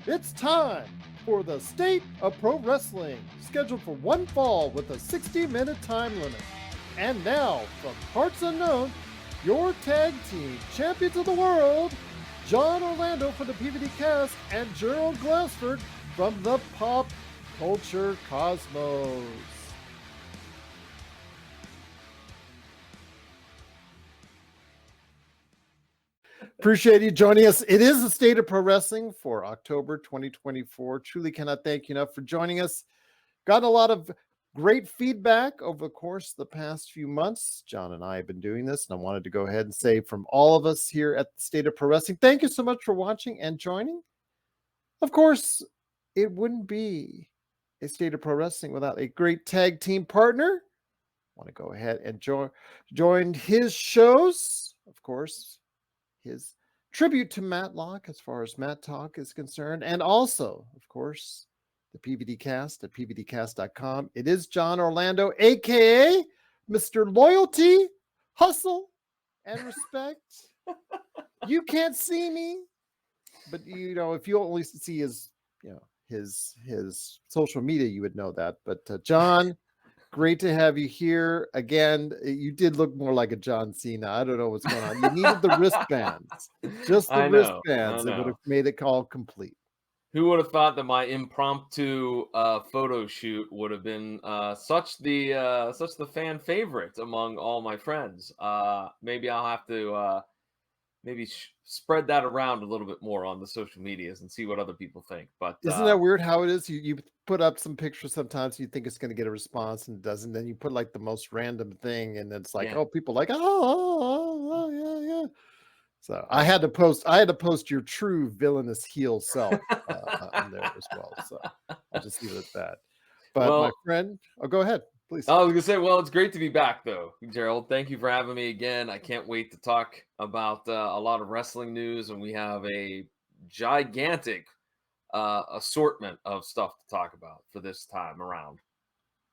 It's time for the State of Pro Wrestling, scheduled for one fall with a 60-minute time limit. And now, from parts unknown, your tag team champions of the world, John Orlando from the PVD cast and Gerald Glassford from the Pop Culture Cosmos. Appreciate you joining us. It is the State of Pro Wrestling for October 2024. Truly cannot thank you enough for joining us. Got a lot of great feedback over the course of the past few months. John and I have been doing this, and I wanted to go ahead and say from all of us here at the State of Pro Wrestling, thank you so much for watching and joining. Of course, it wouldn't be a State of Pro Wrestling without a great tag team partner. I want to go ahead and join his shows, of course, his tribute to Matlock as far as Matt Talk is concerned, and also, of course, the PVD cast at pvdcast.com. It is John Orlando, aka Mr. Loyalty, Hustle, and Respect. You can't see me, but if you only see his social media, you would know that. But John, great to have you here again. You did look more like a John Cena. I don't know what's going on. You needed the wristbands, just the wristbands. It would have made it all complete. Who would have thought that my impromptu photo shoot would have been such the fan favorite among all my friends? Maybe I'll have to spread that around a little bit more on the social medias and see what other people think. But isn't that weird how it is? You put up some pictures sometimes, you think it's going to get a response and it doesn't. Then you put like the most random thing, and it's like, oh, people like, oh, yeah. So I had to post your true villainous heel self on there as well. So I'll just leave it at that. But my friend, go ahead, please. I was gonna say, well, it's great to be back though, Gerald. Thank you for having me again. I can't wait to talk about a lot of wrestling news, and we have a gigantic assortment of stuff to talk about for this time around.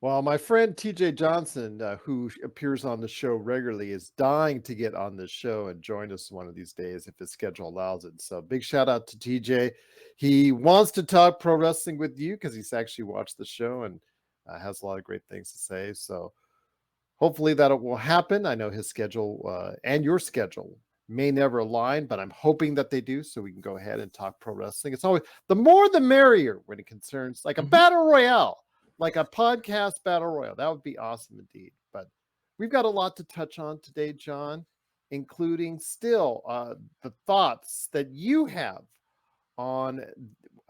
Well, my friend TJ Johnson, who appears on the show regularly, is dying to get on this show and join us one of these days if his schedule allows it. So big shout out to TJ. He wants to talk pro wrestling with you because he's actually watched the show and has a lot of great things to say. So hopefully that will happen. I know his schedule and your schedule may never align, but I'm hoping that they do so we can go ahead and talk pro wrestling. It's always the more the merrier when it concerns like a battle royale. Like a podcast battle royal. That would be awesome indeed. But we've got a lot to touch on today, John, including still the thoughts that you have on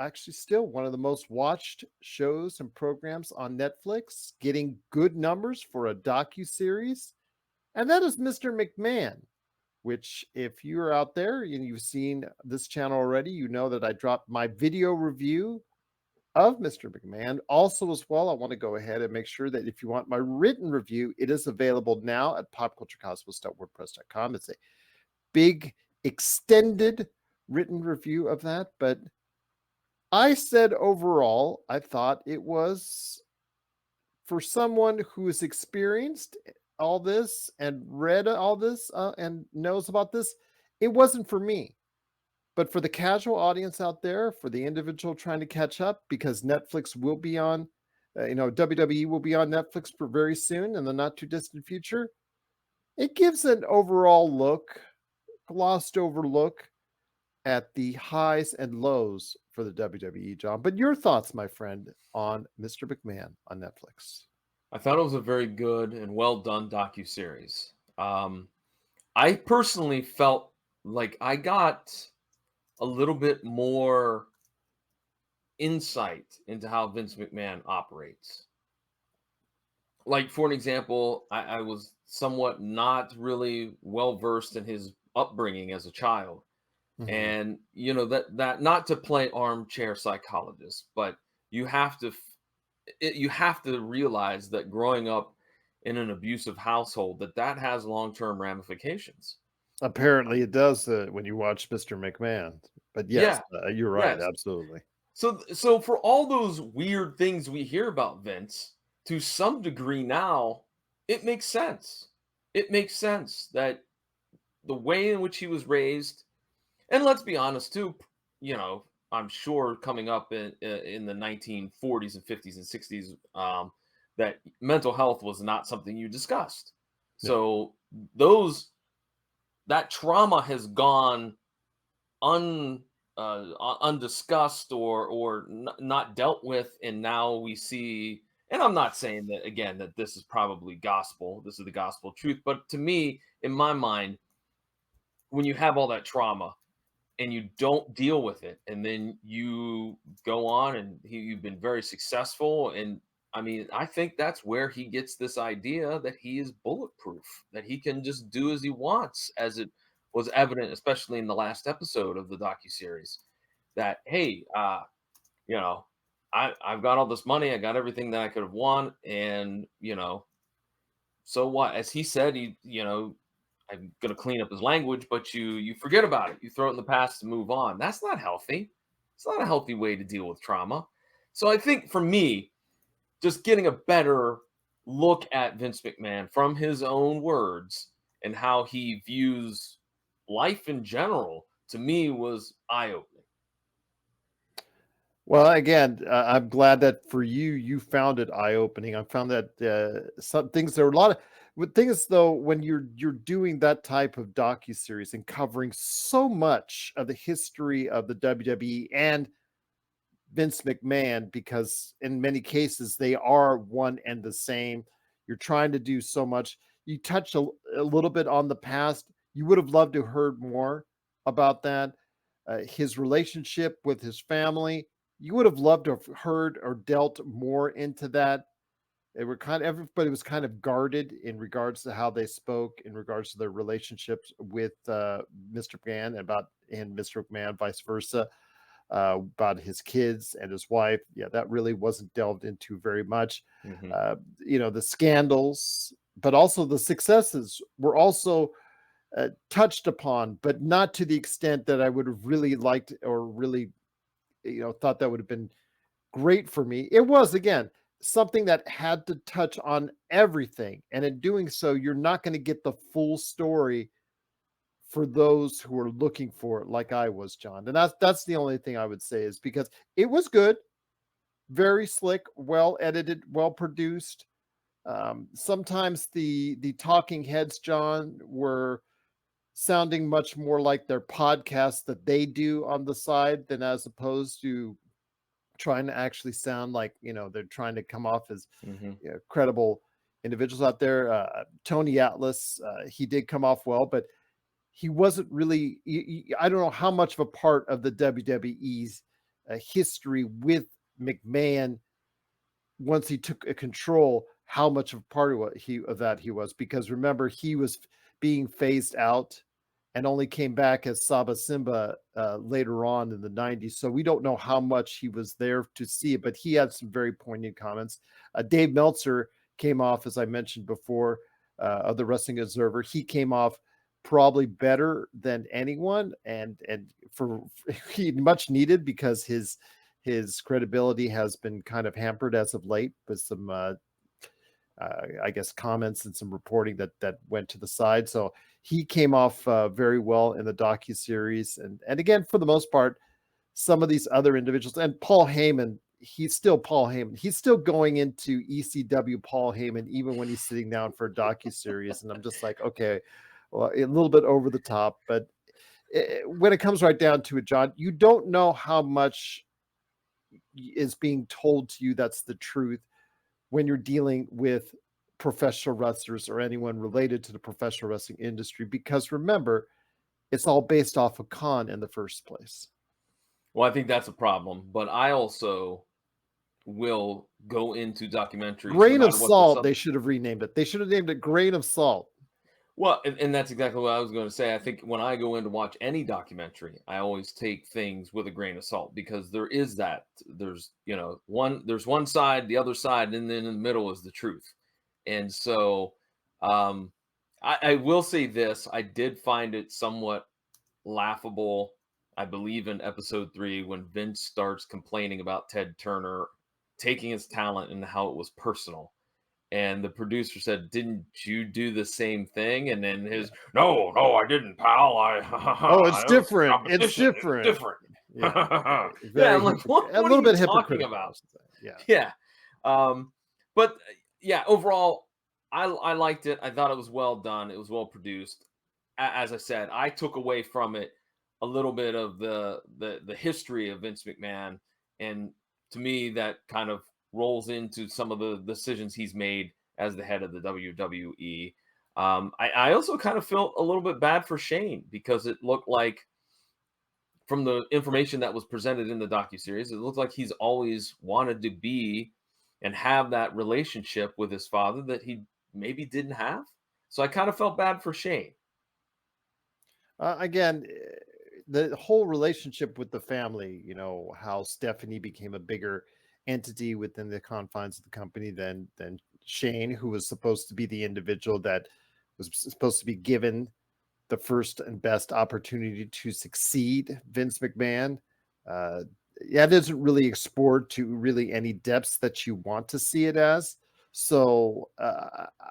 actually still one of the most watched shows and programs on Netflix, getting good numbers for a docuseries. And that is Mr. McMahon, which if you're out there and you've seen this channel already, you know that I dropped my video review of Mr. McMahon. Also, as well, I want to go ahead and make sure that if you want my written review, it is available now at popculturecosmos.wordpress.com. It's a big, extended written review of that. But I said overall, I thought it was for someone who has experienced all this and read all this and knows about this, it wasn't for me. But for the casual audience out there, for the individual trying to catch up, because Netflix will be on, WWE will be on Netflix for very soon in the not too distant future, it gives an overall look, glossed over look at the highs and lows for the WWE, John. But your thoughts, my friend, on Mr. McMahon on Netflix? I thought it was a very good and well done docuseries. I personally felt like I got a little bit more insight into how Vince McMahon operates. Like, for an example, I was somewhat not really well versed in his upbringing as a child. Mm-hmm. And that not to play armchair psychologist, but you have to realize that growing up in an abusive household, that has long-term ramifications. Apparently it does when you watch Mr. McMahon. But yes, you're right. Yes. Absolutely. So for all those weird things we hear about Vince, to some degree now, it makes sense. It makes sense that the way in which he was raised, and let's be honest too, I'm sure coming up in the 1940s and 50s and 60s, that mental health was not something you discussed. Yeah. So those that trauma has gone undiscussed or not dealt with, and now we see. And I'm not saying that again that this is probably gospel. This is the gospel truth, but to me, in my mind, when you have all that trauma and you don't deal with it, and then you go on and you've been very successful, and I mean, I think that's where he gets this idea that he is bulletproof, that he can just do as he wants, as it was evident, especially in the last episode of the docuseries, that hey, you know, I've got all this money, I got everything that I could have won, and so what? As he said, I'm gonna clean up his language, but you forget about it. You throw it in the past and move on. That's not healthy. It's not a healthy way to deal with trauma. So I think for me, just getting a better look at Vince McMahon from his own words and how he views life in general, to me, was eye-opening. Well, again, I'm glad that for you, you found it eye-opening. I found that some things there were a lot of with things though when you're doing that type of docuseries and covering so much of the history of the WWE and Vince McMahon, because in many cases they are one and the same. You're trying to do so much. You touched a little bit on the past. You would have loved to heard more about that. His relationship with his family. You would have loved to have heard or dealt more into that. They were kind of everybody was kind of guarded in regards to how they spoke in regards to their relationships with Mr. McMahon and Mr. McMahon, vice versa, about his kids and his wife. Yeah, that really wasn't delved into very much. Hmm. The scandals, but also the successes were also touched upon, but not to the extent that I would have really liked or really, thought that would have been great for me. It was, again, something that had to touch on everything. And in doing so, you're not going to get the full story for those who are looking for it, like I was, John. And that's the only thing I would say is because it was good, very slick, well edited, well produced. Sometimes the talking heads, John, were sounding much more like their podcast that they do on the side than as opposed to trying to actually sound like they're trying to come off as Hmm. credible individuals out there. Tony Atlas, he did come off well, but he wasn't really. I don't know how much of a part of the WWE's history with McMahon once he took a control. How much of a part of that he was, because remember he was being phased out and only came back as Saba Simba later on in the 90s. So we don't know how much he was there to see it, but he had some very poignant comments. Dave Meltzer came off, as I mentioned before, of the Wrestling Observer. He came off probably better than anyone, and for he much needed, because his credibility has been kind of hampered as of late with some I guess comments and some reporting that went to the side. So he came off very well in the docuseries, and again, for the most part, some of these other individuals and Paul Heyman. He's still Paul Heyman. He's still going into ECW Paul Heyman, even when he's sitting down for a docuseries. And I'm just like, okay, well, a little bit over the top, but when it comes right down to it, John, you don't know how much is being told to you that's the truth when you're dealing with professional wrestlers or anyone related to the professional wrestling industry, because remember, it's all based off of con in the first place. Well, I think that's a problem, but I also will go into documentaries no Grain of matter what the salt, subject. they should have renamed it. They should have named it Grain of Salt. Well, and that's exactly what I was going to say. I think when I go in to watch any documentary, I always take things with a grain of salt, because there is that. There's one side, the other side, and then in the middle is the truth. And so um, I will say this. I did find it somewhat laughable, I believe, in episode 3, when Vince starts complaining about Ted Turner taking his talent and how it was personal. And the producer said, "Didn't you do the same thing?" And then Yeah. no, I didn't, pal. Oh, it's It was different. It's competition. It was different. different. Yeah, Yeah, very I'm like, what? a What are little you bit talking hypocritical, I about? should say. Yeah. Yeah. Um, but yeah, overall, I liked it. I thought it was well done. It was well produced. As I said, I took away from it a little bit of the history of Vince McMahon, and to me, that kind of rolls into some of the decisions he's made as the head of the WWE. I also kind of felt a little bit bad for Shane because it looked like from the information that was presented in the docuseries, it looked like he's always wanted to be and have that relationship with his father that he maybe didn't have. So I kind of felt bad for Shane. Again, the whole relationship with the family, how Stephanie became a bigger entity within the confines of the company than Shane, who was supposed to be the individual that was supposed to be given the first and best opportunity to succeed Vince McMahon. Uh, yeah, it doesn't really explored to really any depths that you want to see it as. So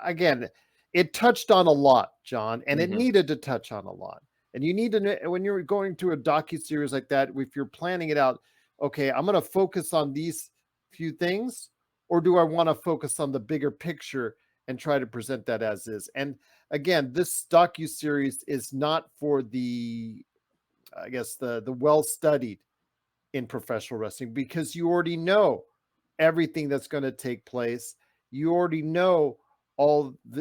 again, it touched on a lot, John, and it Hmm. needed to touch on a lot. And you need to know when you're going to a docu-series like that, if you're planning it out, okay, I'm going to focus on these few things, or do I want to focus on the bigger picture and try to present that as is? And again, this docu-series is not for the, I guess, the well-studied in professional wrestling, because you already know everything that's going to take place. You already know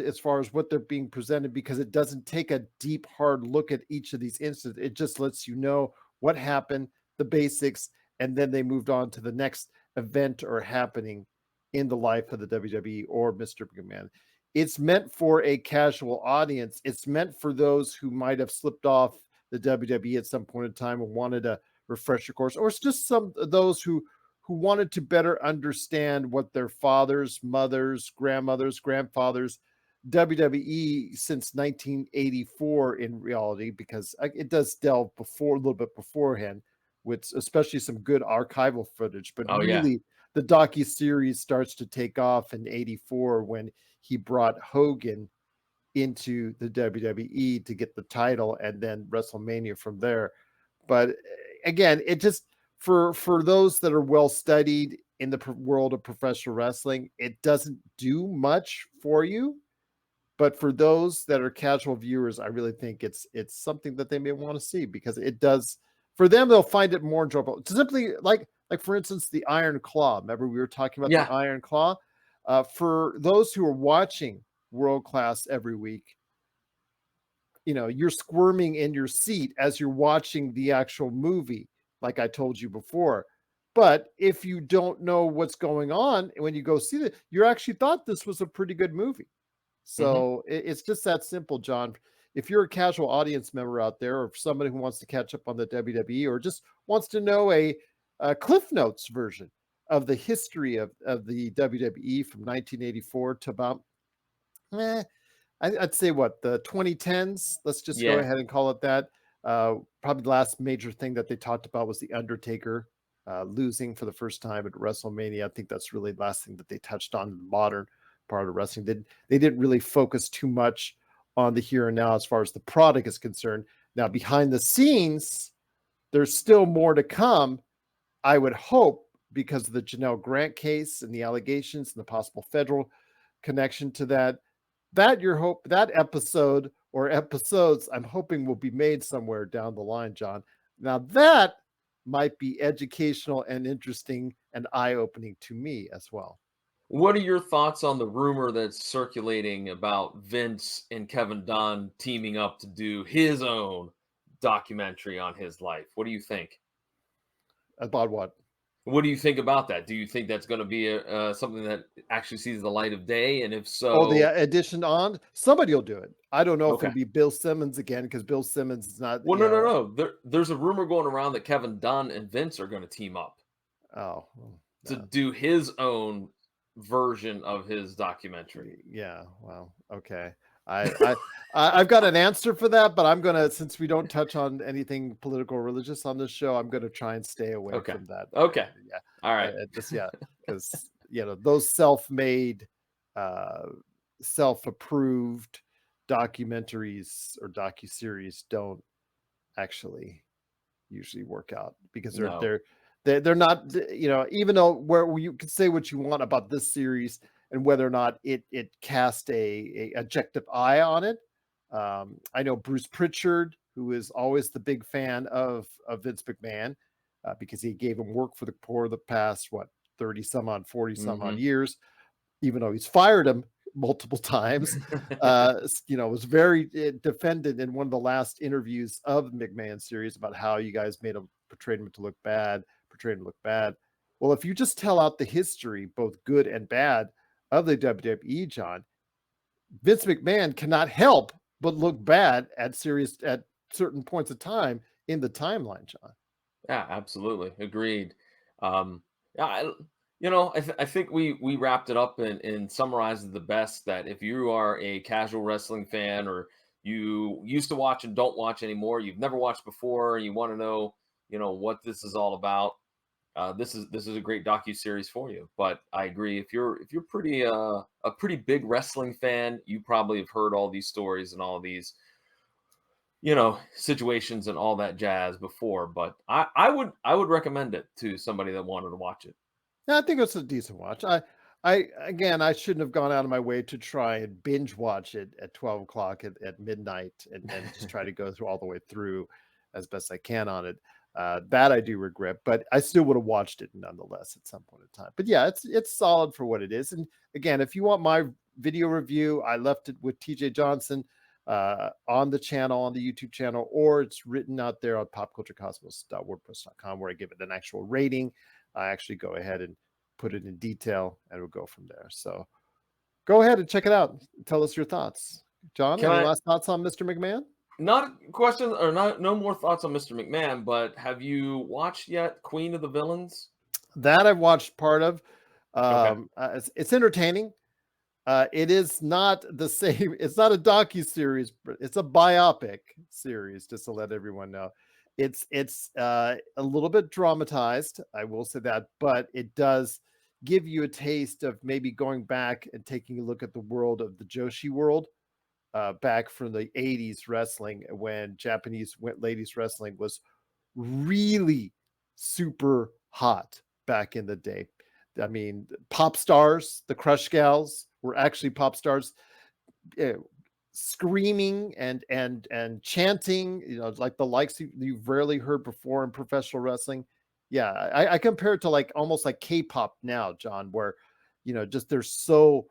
as far as what they're being presented, because it doesn't take a deep, hard look at each of these incidents. It just lets you know what happened, the basics, and then they moved on to the next event or happening in the life of the WWE or Mr. McMahon. It's meant for a casual audience. It's meant for those who might have slipped off the WWE at some point in time and wanted to refresher course, or it's just some of those who wanted to better understand what their fathers, mothers, grandmothers, grandfathers, WWE since 1984 in reality, because it does delve before a little bit beforehand with especially some good archival footage. But Oh yeah. really, the docu series starts to take off in '84 when he brought Hogan into the WWE to get the title, and then WrestleMania from there. But again, it just for those that are well studied in the world of professional wrestling, it doesn't do much for you. But for those that are casual viewers, I really think it's something that they may want to see, because it does for them. They'll find it more enjoyable. It's simply like for instance, the Iron Claw. Remember we were talking about the Yeah. Iron Claw. For those who are watching World Class every week, you're squirming in your seat as you're watching the actual movie, like I told you before. But if you don't know what's going on when you go see it, you actually thought this was a pretty good movie. Hmm. So it's just that simple, John. If you're a casual audience member out there, or somebody who wants to catch up on the WWE, or just wants to know a Cliff Notes version of the history of the WWE from 1984 to about, eh, I'd say what, the 2010s. Let's just go Yeah. ahead and call it that. Probably the last major thing that they talked about was the Undertaker losing for the first time at WrestleMania. I think that's really the last thing that they touched on in the modern part of wrestling. They didn't really focus too much on the here and now as far as the product is concerned. Now, behind the scenes, there's still more to come, I would hope, because of the Janelle Grant case and the allegations and the possible federal connection to that episode or episodes, I'm hoping, will be made somewhere down the line, John. Now that might be educational and interesting and eye-opening to me as well. What are your thoughts on the rumor that's circulating about Vince and Kevin Dunn teaming up to do his own documentary on his life? What do you think? About what? What do you think about that? Do you think that's going to be something that actually sees the light of day? And if Oh, the so, addition on somebody will do it. I don't know if okay. it'll be Bill Simmons again, because Bill Simmons is not. Well, no. There's a rumor going around that Kevin Dunn and Vince are going to team up Oh, to no. do his own version of his documentary. Yeah. Well, okay. I, I I've got an answer for that, but I'm gonna, since we don't touch on anything political or religious on this show, I'm gonna try and stay away Okay. from that. Okay. Yeah, All right. just yeah, because those self-made, uh, self-approved documentaries or docu-series don't actually usually work out because No. they're not, even though where you can say what you want about this series and whether or not it cast a objective eye on it. I know Bruce Pritchard, who is always the big fan of Vince McMahon, because he gave him work for the past 30 some odd 40 some odd Mhm. years, even though he's fired him multiple times. Was very defended in one of the last interviews of the McMahon series about how you guys portrayed him to look bad, portrayed him to look bad. Well, if you just tell out the history, both good and bad, of the WWE, John, Vince McMahon cannot help but look bad at certain points of time in the timeline, John. Yeah, absolutely. Agreed. Yeah, I think we wrapped it up and summarized it the best that if you are a casual wrestling fan or you used to watch and don't watch anymore, you've never watched before, and you want to know, what this is all about. This is a great docu series for you. But I agree, if you're pretty a pretty big wrestling fan, you probably have heard all these stories and all these situations and all that jazz before. But I would recommend it to somebody that wanted to watch it. Yeah, I think it's a decent watch. I shouldn't have gone out of my way to try and binge watch it at 12 o'clock at midnight and just try to go through all the way through as best I can on it. That I do regret, but I still would have watched it nonetheless at some point in time. But yeah, it's solid for what it is. And again, if you want my video review, I left it with TJ Johnson on the channel, on the YouTube channel, or it's written out there on popculturecosmos.wordpress.com where I give it an actual rating. I actually go ahead and put it in detail and we'll go from there. So go ahead and check it out. Tell us your thoughts. John, Can any I last thoughts on Mr. McMahon? not a question or not no more thoughts on Mr. McMahon, but have you watched yet Queen of the Villains? That I've watched part of. Okay. It's entertaining. It is not the same. It's not a docu series, but it's a biopic series. Just to let everyone know, it's a little bit dramatized. I will say that, but it does give you a taste of maybe going back and taking a look at the world of the Joshi world, back from the '80s wrestling when Japanese ladies wrestling was really super hot back in the day. I mean, pop stars, the Crush Gals were actually pop stars, uh, screaming and chanting, like the likes you've rarely heard before in professional wrestling. Yeah, I compare it to like almost like K-pop now, John, where just they're so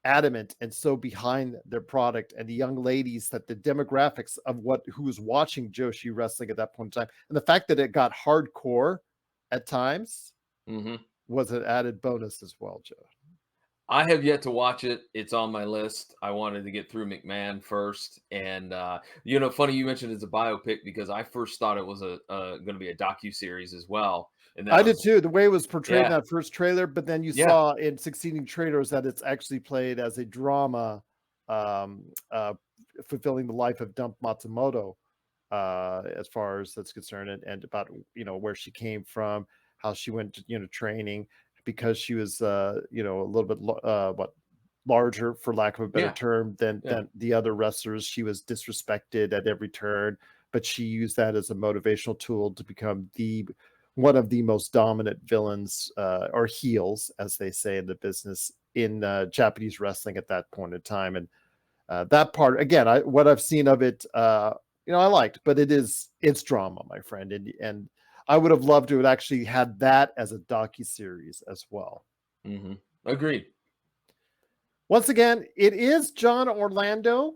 adamant and so behind their product, and the young ladies, that the demographics of who was watching Joshi wrestling at that point in time, and the fact that it got hardcore at times Hmm. was an added bonus as well, Joe. I have yet to watch it. It's on my list. I wanted to get through McMahon first, and funny you mentioned it's a biopic because I first thought it was going to be a docu series as well, and then I I did was too, the way it was portrayed in yeah, that first trailer, but then you yeah, saw in succeeding trailers that it's actually played as a drama, um, uh, fulfilling the life of Dump Matsumoto, as far as that's concerned, and about where she came from, how she went to training, because she was a little bit larger, for lack of a better yeah, term, than yeah. the other wrestlers. She was disrespected at every turn, but she used that as a motivational tool to become the one of the most dominant villains, or heels, as they say in the business, in Japanese wrestling at that point in time. And that part, again, what I've seen of it, I liked, but it's drama, my friend, and I would have loved to have actually had that as a docu series as well. Hmm. Agreed. Once again, it is John Orlando.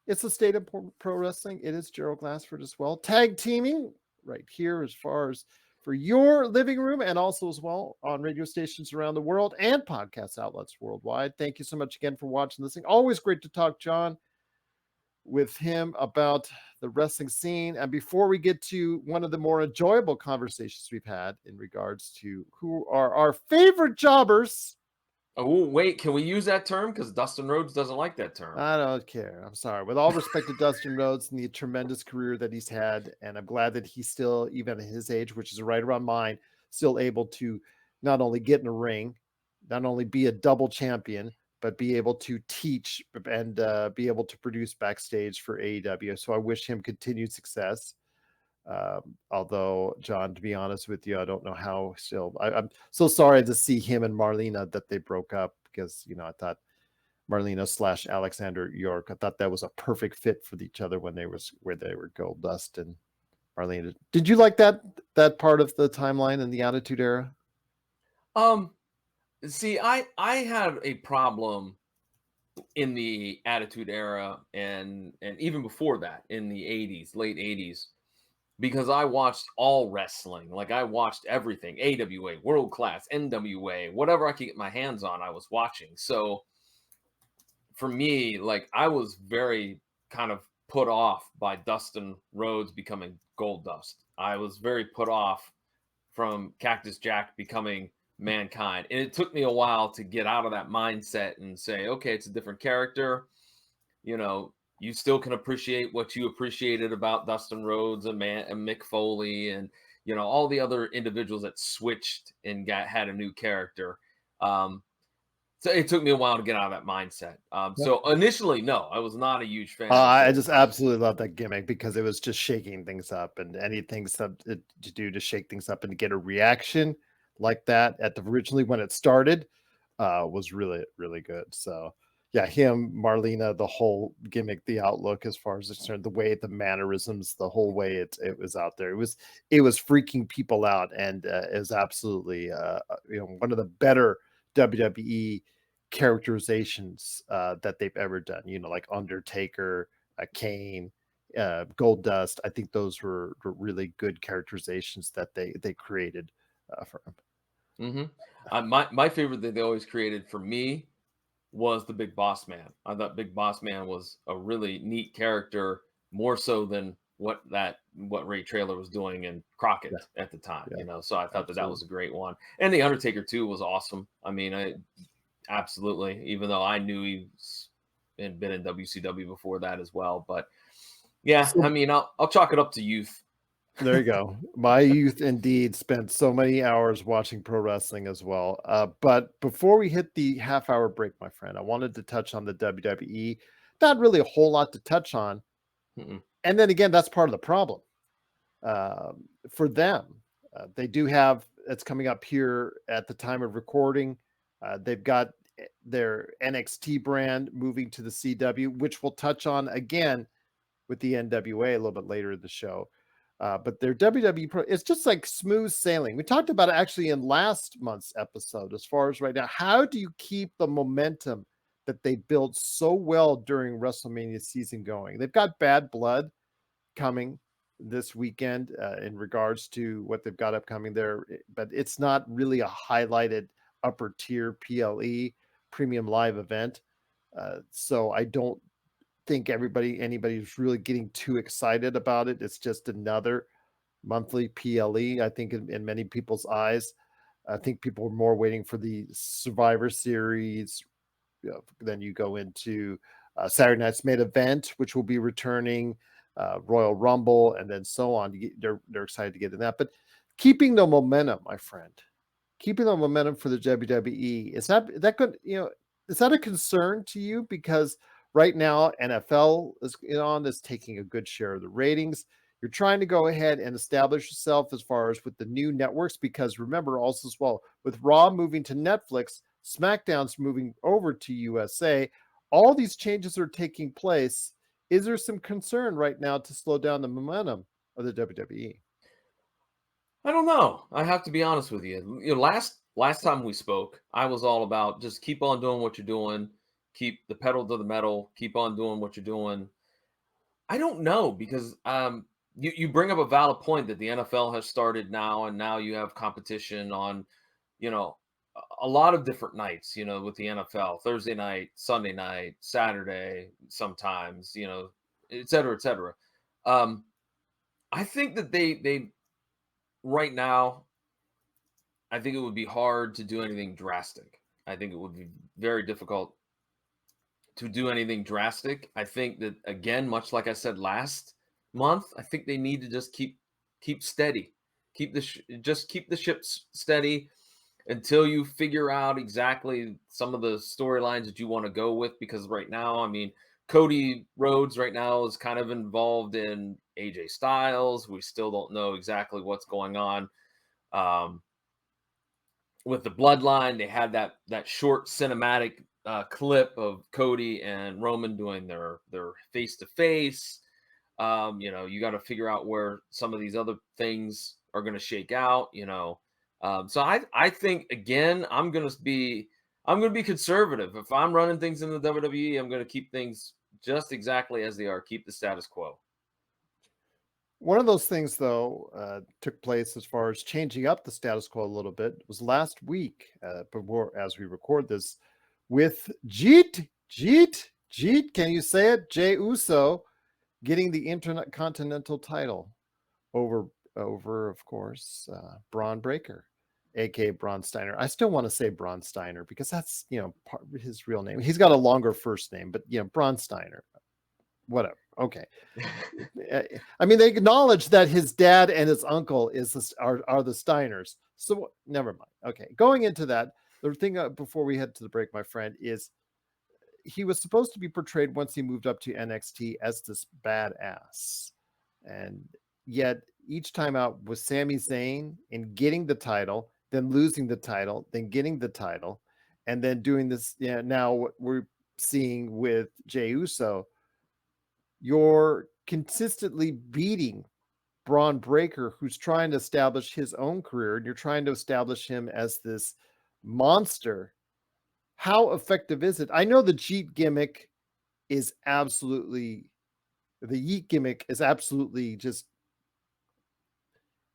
It's the state of pro wrestling. It is Gerald Glassford as well. Tag teaming right here as far as for your living room, and also as well on radio stations around the world and podcast outlets worldwide. Thank you so much again for watching this thing. Always great to talk, John, with him about the wrestling scene. And before we get to one of the more enjoyable conversations we've had in regards to who are our favorite jobbers, Oh, wait, can we use that term? Because Dustin Rhodes doesn't like that term. I don't care. I'm sorry. With all respect to Dustin Rhodes and the tremendous career that he's had, and I'm glad that he's still, even at his age, which is right around mine, still able to not only get in a ring, not only be a double champion, but be able to teach and be able to produce backstage for AEW. So I wish him continued success. Although, John, to be honest with you, I don't know how. Still, I'm so sorry to see him and Marlena that they broke up, because I thought Marlena slash Alexander York, I thought that was a perfect fit for each other when they was where they were Gold Dust and Marlena. Did you like that part of the timeline in the Attitude Era? Um, See, I had a problem in the Attitude Era and even before that in the 80s, late 80s, because I watched all wrestling. Like I watched everything, AWA, World Class, NWA, whatever I could get my hands on, I was watching. So for me, like I was very kind of put off by Dustin Rhodes becoming Gold Dust. I was very put off from Cactus Jack becoming Mankind. And it took me a while to get out of that mindset and say, okay, it's a different character. You still can appreciate what you appreciated about Dustin Rhodes and Mick Foley and all the other individuals that switched and had a new character. So it took me a while to get out of that mindset. So initially, no, I was not a huge fan of I Gold just Dust. absolutely love that gimmick because it was just shaking things up, and anything to do to shake things up and to get a reaction like that at the originally when it started was really, really good. So yeah, him, Marlena, the whole gimmick, the outlook as far as it's concerned, the way, the mannerisms, the whole way it was out there. It was freaking people out, and it was absolutely one of the better WWE characterizations that they've ever done. Like Undertaker, Kane, Gold Dust. I think those were really good characterizations that they created for him. My favorite that they always created for me was the Big Boss Man. I thought Big Boss Man was a really neat character, more so than what Ray Traylor was doing in Yeah, Crockett at the time. yeah, So I thought that was absolutely. a great one, and the Undertaker too was awesome. I mean, I absolutely, even though I knew had been in WCW before that as well, but yeah, I So mean, I'll chalk it up to youth. there you go. My youth indeed spent so many hours watching pro wrestling as well. But before we hit the half-hour break, my friend, I wanted to touch on the WWE. Not really a whole lot to touch on. Mm-mm. And then again, that's part of the problem for them. They do have, it's coming up here at the time of recording. They've got their NXT brand moving to the CW, which we'll touch on again with the NWA a little bit later in the show. But their WWE Pro, it's just like smooth sailing. We talked about it actually in last month's episode. As far as right now, how do you keep the momentum that they built so well during WrestleMania season going? They've got Bad Blood coming this weekend in regards to what they've got upcoming there, but it's not really a highlighted upper tier PLE premium live event. So I don't think anybody's really getting too excited about it. It's just another monthly PLE. I think in many people's eyes, I think people are more waiting for the Survivor Series. Then you go into Saturday night's main event, which will be returning, Royal Rumble, and then so on. They're excited to get in that, but keeping the momentum, my friend, keeping the momentum for the WWE, is that good? Is that a concern to you? Because right now NFL is taking a good share of the ratings. You're trying to go ahead and establish yourself as far as with the new networks, because remember also as well, with Raw moving to Netflix, SmackDown's moving over to USA, all these changes are taking place. Is there some concern right now to slow down the momentum of the WWE? I don't know. I have to be honest with you. Last time we spoke, I was all about just keep on doing what you're doing, keep the pedal to the metal, keep on doing what you're doing. I don't know because you bring up a valid point that the NFL has started now, and now you have competition on you know a lot of different nights. With the NFL, Thursday night, Sunday night, Saturday, sometimes et cetera, et cetera. Um, I think that they right now I think it would be hard to do anything drastic. I think it would be very difficult to do anything drastic. I think that again, much like I said last month, I think they need to just keep steady, just keep the ships steady until you figure out exactly some of the storylines that you want to go with. Because right now, I mean, Cody Rhodes right now is kind of involved in AJ Styles. We still don't know exactly what's going on. With the bloodline, they had that short cinematic clip of Cody and Roman doing their face to face. You got to figure out where some of these other things are going to shake out. So I think again I'm gonna be conservative. If I'm running things in the WWE, I'm going to keep things just exactly as they are. Keep the status quo. One of those things, though, took place as far as changing up the status quo a little bit. It was last week, before as we record this, with Jeet. Can you say it? Jey Uso getting the Intercontinental title over, of course, Braun Breaker, aka Braun Steiner. I still want to say Braun Steiner because that's part of his real name. He's got a longer first name, but Braun Steiner. Whatever. Okay. I mean, they acknowledge that his dad and his uncle are the Steiners. So never mind. Okay. Going into that, the thing before we head to the break, my friend, is he was supposed to be portrayed once he moved up to NXT as this badass. And yet each time out was Sami Zayn in getting the title, then losing the title, then getting the title, and then doing this. Now what we're seeing with Jey Uso, you're consistently beating Braun Breaker, who's trying to establish his own career, and you're trying to establish him as this monster. How effective is it? I know the Yeet gimmick is absolutely just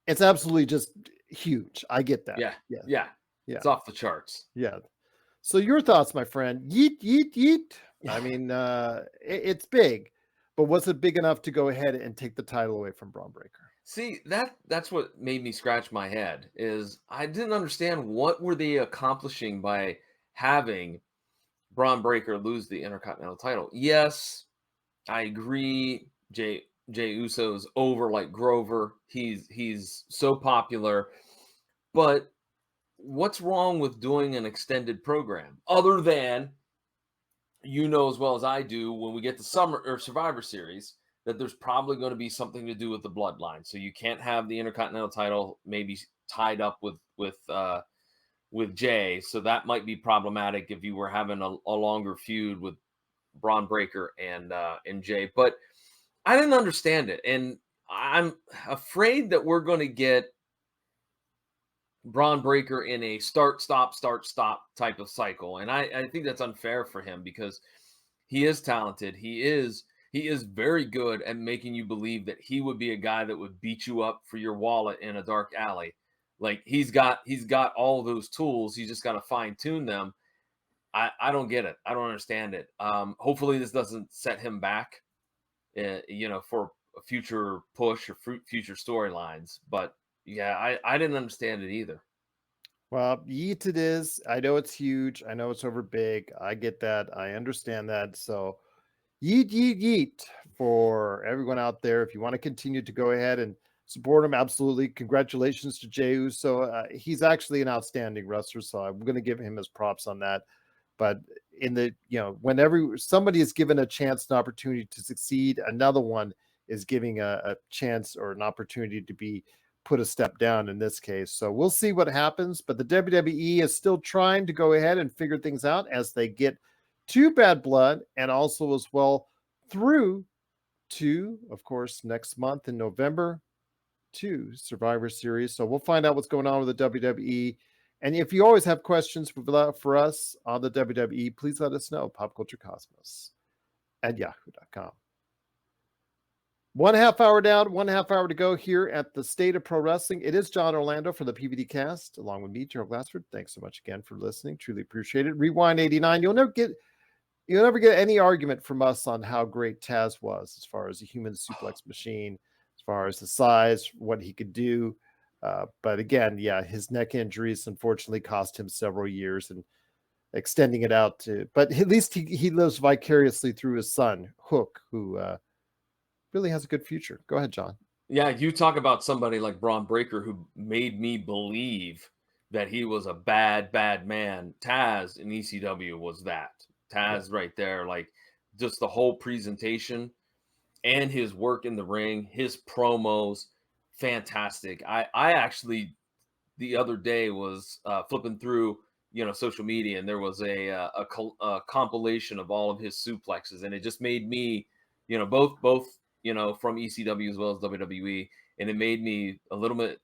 it's absolutely just huge. I get that. Yeah. It's off the charts. Yeah. So your thoughts, my friend? Yeet. I mean, it's big, but was it big enough to go ahead and take the title away from Braun Breaker? See, that's what made me scratch my head, is I didn't understand what were they accomplishing by having Braun Breaker lose the Intercontinental title. Yes, I agree. Jey Uso's over like Grover. He's so popular, but what's wrong with doing an extended program other than, as well as I do, when we get to Summer or Survivor Series, that there's probably going to be something to do with the bloodline. So you can't have the Intercontinental title maybe tied up with Jay. So that might be problematic if you were having a longer feud with Braun Breaker and Jay. But I didn't understand it, and I'm afraid that we're going to get Braun Breaker in a start stop type of cycle, and I think that's unfair for him because he is talented. He is very good at making you believe that he would be a guy that would beat you up for your wallet in a dark alley. Like he's got all those tools. He's just got to fine tune them. I don't get it. I don't understand it. Hopefully this doesn't set him back, for a future push or future storylines. But yeah, I didn't understand it either. Well, yeet it is. I know it's huge. I know it's over big. I get that. I understand that. So yeet for everyone out there. If you want to continue to go ahead and support him, absolutely. Congratulations to Jey Uso. He's actually an outstanding wrestler, so I'm going to give him his props on that. But whenever somebody is given a chance, an opportunity to succeed, another one is giving a chance or an opportunity to be put a step down in this case. So we'll see what happens. But the WWE is still trying to go ahead and figure things out as they get to Bad Blood, and also as well through to, of course, next month in November to Survivor Series. So we'll find out what's going on with the WWE. And if you always have questions for us on the WWE, please let us know. popculturecosmos@yahoo.com. 1.5 hour down, 1.5 hour to go here at the State of Pro Wrestling. It is John Orlando for the PVD Cast, along with me, Gerald Glassford. Thanks so much again for listening. Truly appreciate it. Rewind 89. You'll never get any argument from us on how great Taz was as far as a human suplex machine, as far as the size, what he could do. But again, yeah, his neck injuries unfortunately cost him several years and extending it out to, but at least he lives vicariously through his son, Hook, who really has a good future. Go ahead, John. Yeah, you talk about somebody like Braun Breaker who made me believe that he was a bad man. Taz in ECW was that. Taz right there, like just the whole presentation and his work in the ring, his promos, fantastic. I actually the other day was flipping through social media, and there was a compilation of all of his suplexes, and it just made me both from ECW as well as WWE, and it made me a little bit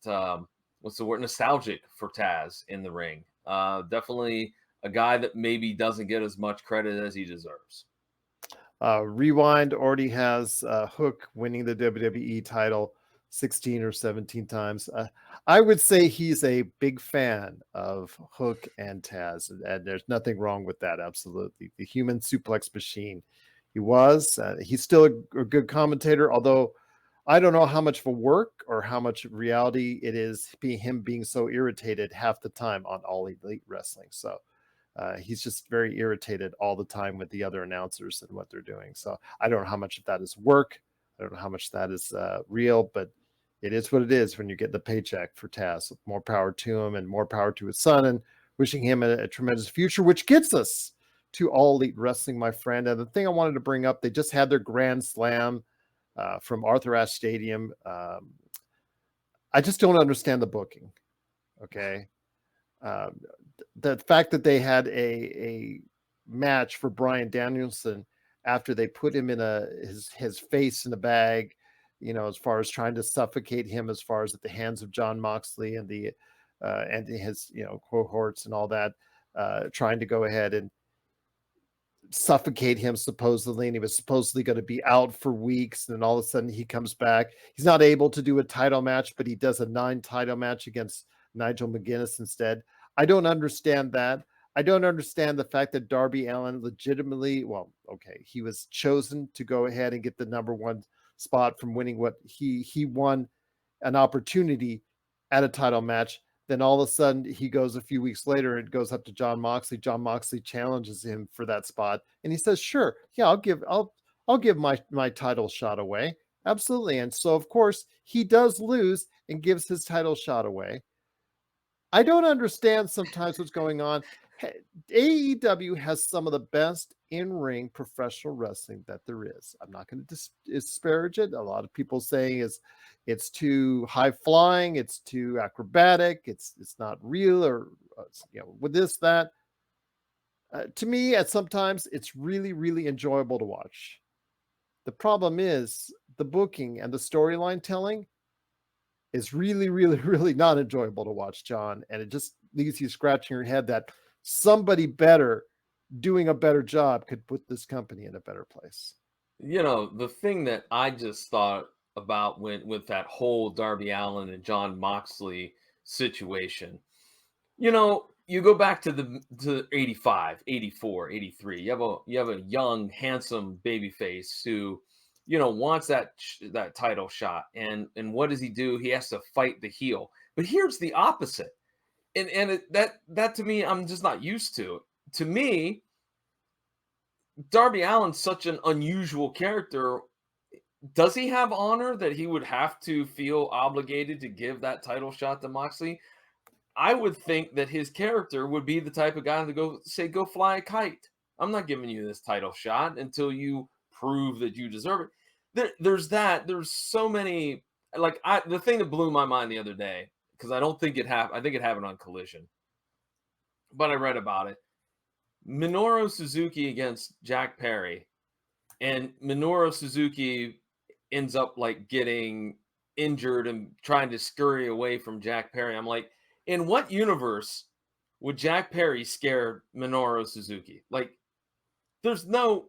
what's the word, nostalgic for Taz in the ring. Definitely a guy that maybe doesn't get as much credit as he deserves. Rewind already has Hook winning the WWE title 16 or 17 times. I would say he's a big fan of Hook and Taz, and there's nothing wrong with that. Absolutely. The human suplex machine. He was. He's still a good commentator, although I don't know how much of a work or how much reality it is him being so irritated half the time on All Elite Wrestling. So he's just very irritated all the time with the other announcers and what they're doing. So I don't know how much of that is work. I don't know how much that is real, but it is what it is when you get the paycheck for Taz. More power to him and more power to his son, and wishing him a tremendous future, which gets us to All Elite Wrestling, my friend. And the thing I wanted to bring up, they just had their Grand Slam from Arthur Ashe Stadium. I just don't understand the booking. Okay. The fact that they had a match for Bryan Danielson after they put him in his face in a bag, as far as trying to suffocate him, as far as at the hands of John Moxley and his cohorts and all that, trying to go ahead and suffocate him supposedly, and he was supposedly going to be out for weeks, and then all of a sudden he comes back. He's not able to do a title match, but he does a 9 title match against Nigel McGuinness instead. I don't understand that. I don't understand the fact that Darby Allin legitimately, he was chosen to go ahead and get the number 1 spot from winning what he won an opportunity at a title match. Then all of a sudden he goes a few weeks later and goes up to John Moxley. John Moxley challenges him for that spot, and he says, "Sure, yeah, I'll give my title shot away, absolutely." And so of course he does lose and gives his title shot away. I don't understand sometimes what's going on. AEW has some of the best in-ring professional wrestling that there is. I'm not going to disparage it. A lot of people saying it's too high flying, it's too acrobatic, it's not real, or with this that. To me, at sometimes it's really, really enjoyable to watch. The problem is the booking and the storyline telling is really, really, really not enjoyable to watch, John. And it just leaves you scratching your head that somebody better doing a better job could put this company in a better place. The thing that I just thought about with that whole Darby Allin and John Moxley situation, you go back to 85, 84, 83. You have a young, handsome baby face who wants that title shot, and what does he do? He has to fight the heel. But here's the opposite, and that to me, I'm just not used to. To me, Darby Allin's such an unusual character. Does he have honor that he would have to feel obligated to give that title shot to Moxley? I would think that his character would be the type of guy to go fly a kite. I'm not giving you this title shot until you prove that you deserve it. There's that. There's so many. The thing that blew my mind the other day, because I don't think it happened. I think it happened on Collision, but I read about it. Minoru Suzuki against Jack Perry, and Minoru Suzuki ends up getting injured and trying to scurry away from Jack Perry. I'm like, in what universe would Jack Perry scare Minoru Suzuki? There's no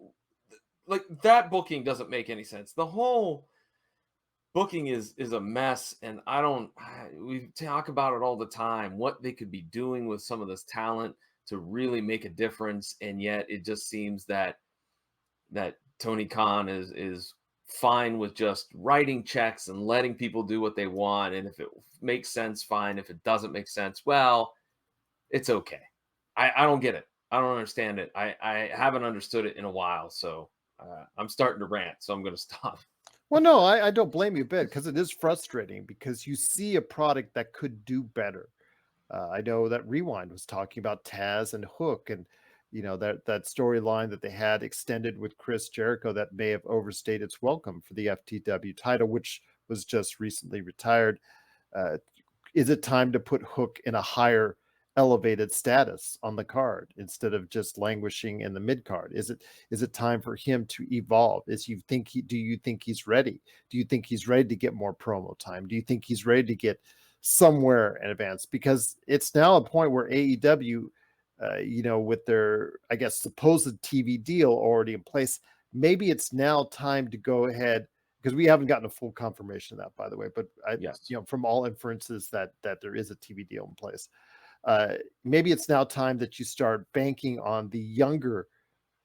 that booking doesn't make any sense. The whole booking is a mess, and we talk about it all the time, what they could be doing with some of this talent to really make a difference, and yet it just seems that Tony Khan is fine with just writing checks and letting people do what they want, and if it makes sense, fine. If it doesn't make sense, well, it's okay. I don't get it. I don't understand it. I haven't understood it in a while, so I'm starting to rant, so I'm going to stop. Well, no, I don't blame you a bit, because it is frustrating, because you see a product that could do better. I know that Rewind was talking about Taz and Hook, and that storyline that they had extended with Chris Jericho that may have overstayed its welcome for the FTW title, which was just recently retired. Uh, is it time to put Hook in a higher elevated status on the card instead of just languishing in the mid card? Is it time for him to evolve? Do you think he's ready? Do you think he's ready to get more promo time? Do you think he's ready to get somewhere in advance? Because it's now a point where AEW, with their, I guess, supposed TV deal already in place, maybe it's now time to go ahead, because we haven't gotten a full confirmation of that, by the way, but Yes. from all inferences that there is a TV deal in place. Maybe it's now time that you start banking on the younger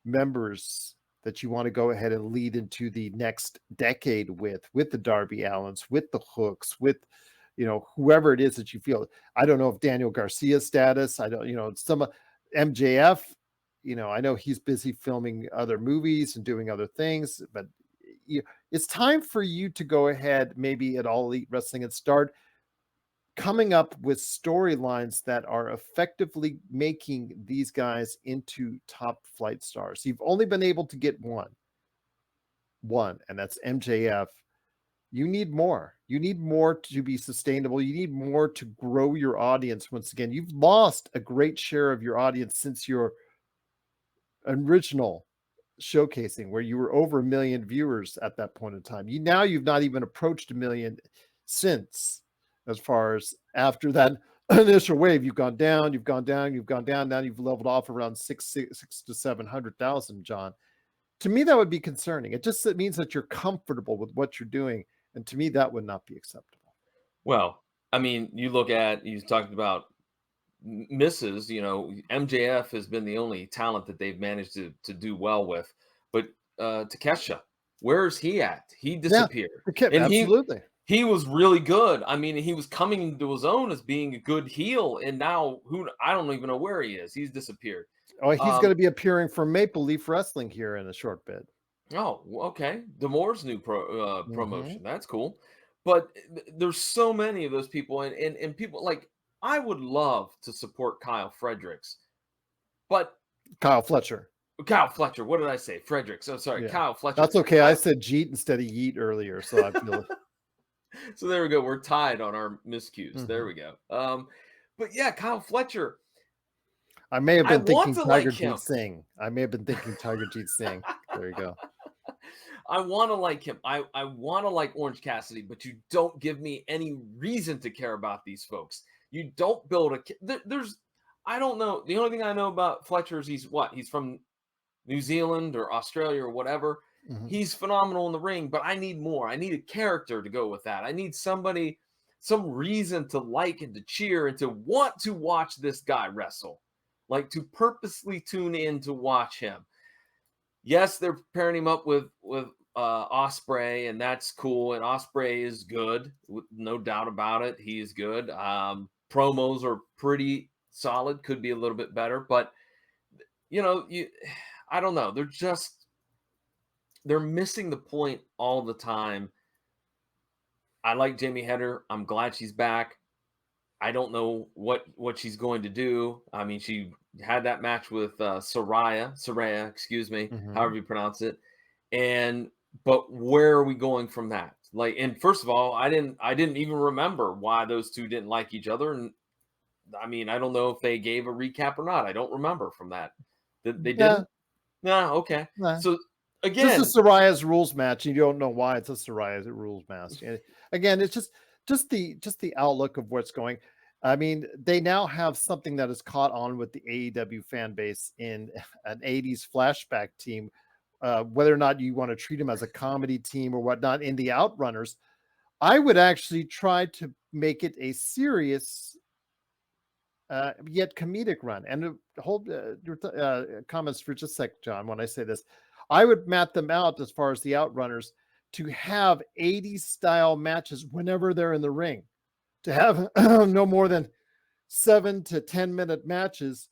members that you want to go ahead and lead into the next decade with the Darby Allins, with the Hooks, with whoever it is that you feel. I don't know if Daniel Garcia's status. I don't, some MJF. I know he's busy filming other movies and doing other things, but it's time for you to go ahead, maybe at All Elite Wrestling, and start coming up with storylines that are effectively making these guys into top flight stars. You've only been able to get one, and that's MJF. You need more. You need more to be sustainable. You need more to grow your audience. Once again, you've lost a great share of your audience since your original showcasing, where you were over 1 million viewers at that point in time. You've not even approached 1 million since, as far as after that initial wave. You've gone down, you've gone down, you've gone down. Now you've leveled off around six to 700,000, John. To me, that would be concerning. It means that you're comfortable with what you're doing. And to me, that would not be acceptable. Well, I mean, you talked about misses. MJF has been the only talent that they've managed to do well with. But Takesha, where's he at? He Yeah, disappeared. okay, And absolutely. he was really good. I mean, he was coming into his own as being a good heel, and now I don't even know where he is. He's disappeared. Oh, he's Um, going to be appearing for Maple Leaf Wrestling here in a short bit. oh, okay. D'Amour's new Mm-hmm. promotion. That's cool. But there's so many of those people, and people like, I would love to support Kyle Fredericks, but Kyle Fletcher. Kyle Fletcher. What did I say? Fredericks. Oh, sorry, Yeah, Kyle Fletcher. that's okay. I said Jeet instead of Yeet earlier, so I feel. So there we go. We're tied on our miscues. There Mm-hmm. we go. But yeah, Kyle Fletcher. I may have I been want thinking to Tiger like Jeet him. Singh. I may have been thinking Tiger Jeet Singh. There you go. I want to like him. I want to like Orange Cassidy, but you don't give me any reason to care about these folks. You don't build there's I don't know. The only thing I know about Fletcher is he's from New Zealand or Australia or whatever. Mm-hmm. He's phenomenal in the ring, but I need more. I need a character to go with that. I need somebody, some reason to like and to cheer and to want to watch this guy wrestle, like to purposely tune in to watch him. Yes, they're pairing him up with Osprey, and that's cool. And Osprey is good, no doubt about it. He is good. Promos are pretty solid. Could be a little bit better, but I don't know. They're missing the point all the time. I like Jamie Hedder. I'm glad she's back. I don't know what she's going to do. I mean, she had that match with Saraya, excuse me, Mm-hmm. however you pronounce it. But where are we going from that? Like, and first of all, I didn't even remember why those two didn't like each other. And I mean, I don't know if they gave a recap or not. I don't remember from that. They didn't? No, okay. Nah. So This again, is Soraya's rules match. You don't know why it's a Soraya's rules match. And again, it's just the outlook of what's going. I mean, they now have something that has caught on with the AEW fan base in an 80s flashback team. Whether or not you want to treat them as a comedy team or whatnot, in the Outrunners, I would actually try to make it a serious yet comedic run. And hold your comments for just a sec, John, when I say this. I would map them out as far as the Outrunners to have 80s style matches whenever they're in the ring, to have no more than 7 to 10 minute matches,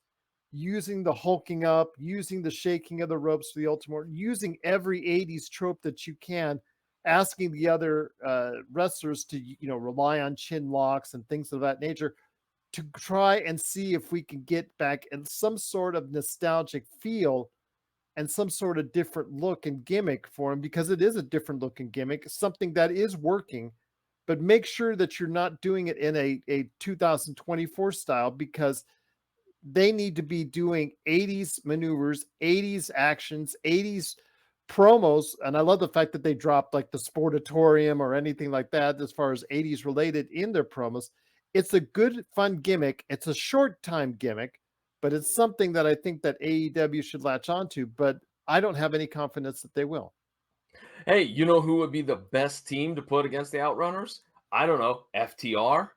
using the hulking up, using the shaking of the ropes for the ultimate, using every 80s trope that you can, asking the other wrestlers to rely on chin locks and things of that nature. to try and see if we can get back in some sort of nostalgic feel and some sort of different look and gimmick for him, because it is a different look and gimmick, something that is working. But make sure that you're not doing it in a 2024 style, because they need to be doing 80s maneuvers, 80s actions, 80s promos. And I love the fact that they dropped like the Sportatorium or anything like that as far as 80s related in their promos. It's a good, fun gimmick. It's a short time gimmick, but it's something that I think that AEW should latch onto. But I don't have any confidence that they will. Hey, you know who would be the best team to put against the Outrunners? I don't know, FTR,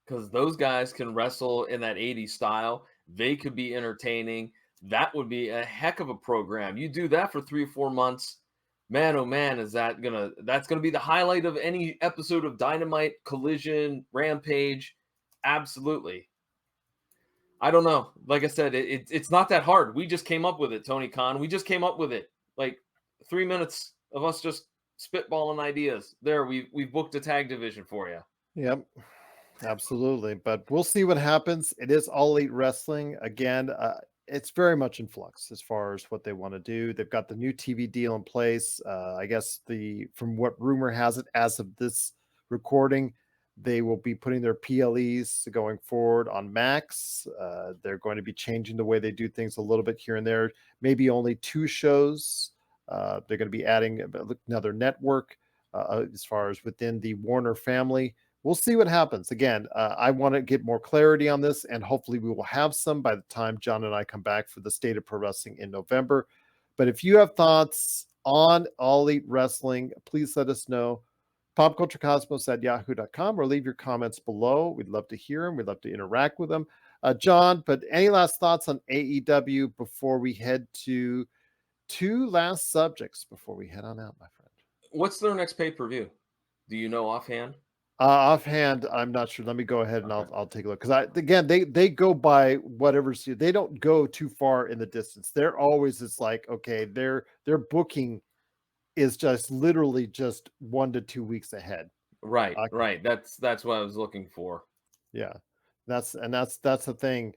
because those guys can wrestle in that 80s style. They could be entertaining. That would be a heck of a program. You do that for 3 or 4 months. Man, oh man, that's gonna be the highlight of any episode of Dynamite, Collision, Rampage. Absolutely. I don't know. Like I said, it's not that hard. We just came up with it, Tony Khan. We just came up with it. Like 3 minutes of us just spitballing ideas. There, we've booked a tag division for you. Yep. Absolutely, but we'll see what happens. It is All Elite Wrestling again. It's very much in flux as far as what they want to do. They've got the new TV deal in place. I guess from what rumor has it, as of this recording, they will be putting their PLEs going forward on Max. They're going to be changing the way they do things a little bit here and there. Maybe only 2 shows. They're going to be adding another network as far as within the Warner family. We'll see what happens. Again, I want to get more clarity on this, and hopefully we will have some by the time John and I come back for the State of Pro Wrestling in November. But if you have thoughts on All Elite Wrestling, please let us know. popculturecosmos@yahoo.com, or leave your comments below. We'd love to hear them. We'd love to interact with them. John, but any last thoughts on AEW before we head to 2 last subjects before we head on out, my friend? What's their next pay-per-view? Do you know offhand? Offhand, I'm not sure. Let me go ahead and Okay. I'll take a look, because they go by whatever's here. They don't go too far in the distance. They're always, it's like, okay, their booking is just literally just 1 to 2 weeks ahead. Right, Okay. right. That's what I was looking for. Yeah. That's the thing.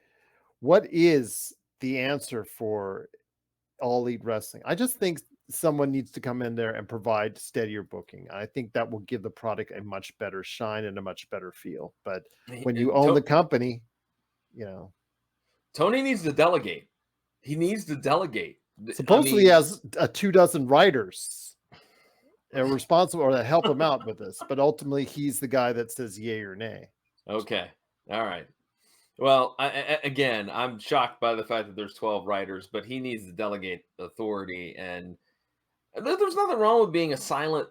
What is the answer for All Elite Wrestling? I just think someone needs to come in there and provide steadier booking. I think that will give the product a much better shine and a much better feel. But when you own the company, you know, Tony needs to delegate. He needs to delegate. supposedly he has 24 writers are responsible or that help him out with this, but ultimately he's the guy that says yay or nay. Okay. All right. Well, again, I'm shocked by the fact that there's 12 writers, but he needs to delegate authority. And there's nothing wrong with being a silent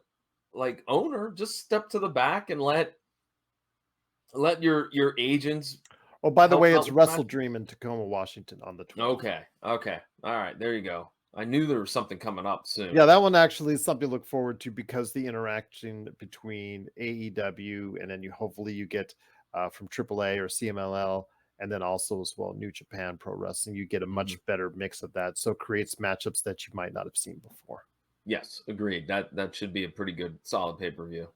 like owner. Just step to the back and let your agents Oh, by the help way, out it's with Wrestle matches. Dream in Tacoma, Washington on the 12th. Okay. Okay. All right. There you go. I knew there was something coming up soon. Yeah, that one actually is something to look forward to, because the interaction between AEW and then hopefully you get from AAA or CMLL, and then also as well New Japan Pro Wrestling. You get a much better mix of that, so it creates matchups that you might not have seen before. Yes, agreed. That should be a pretty good, solid pay-per-view.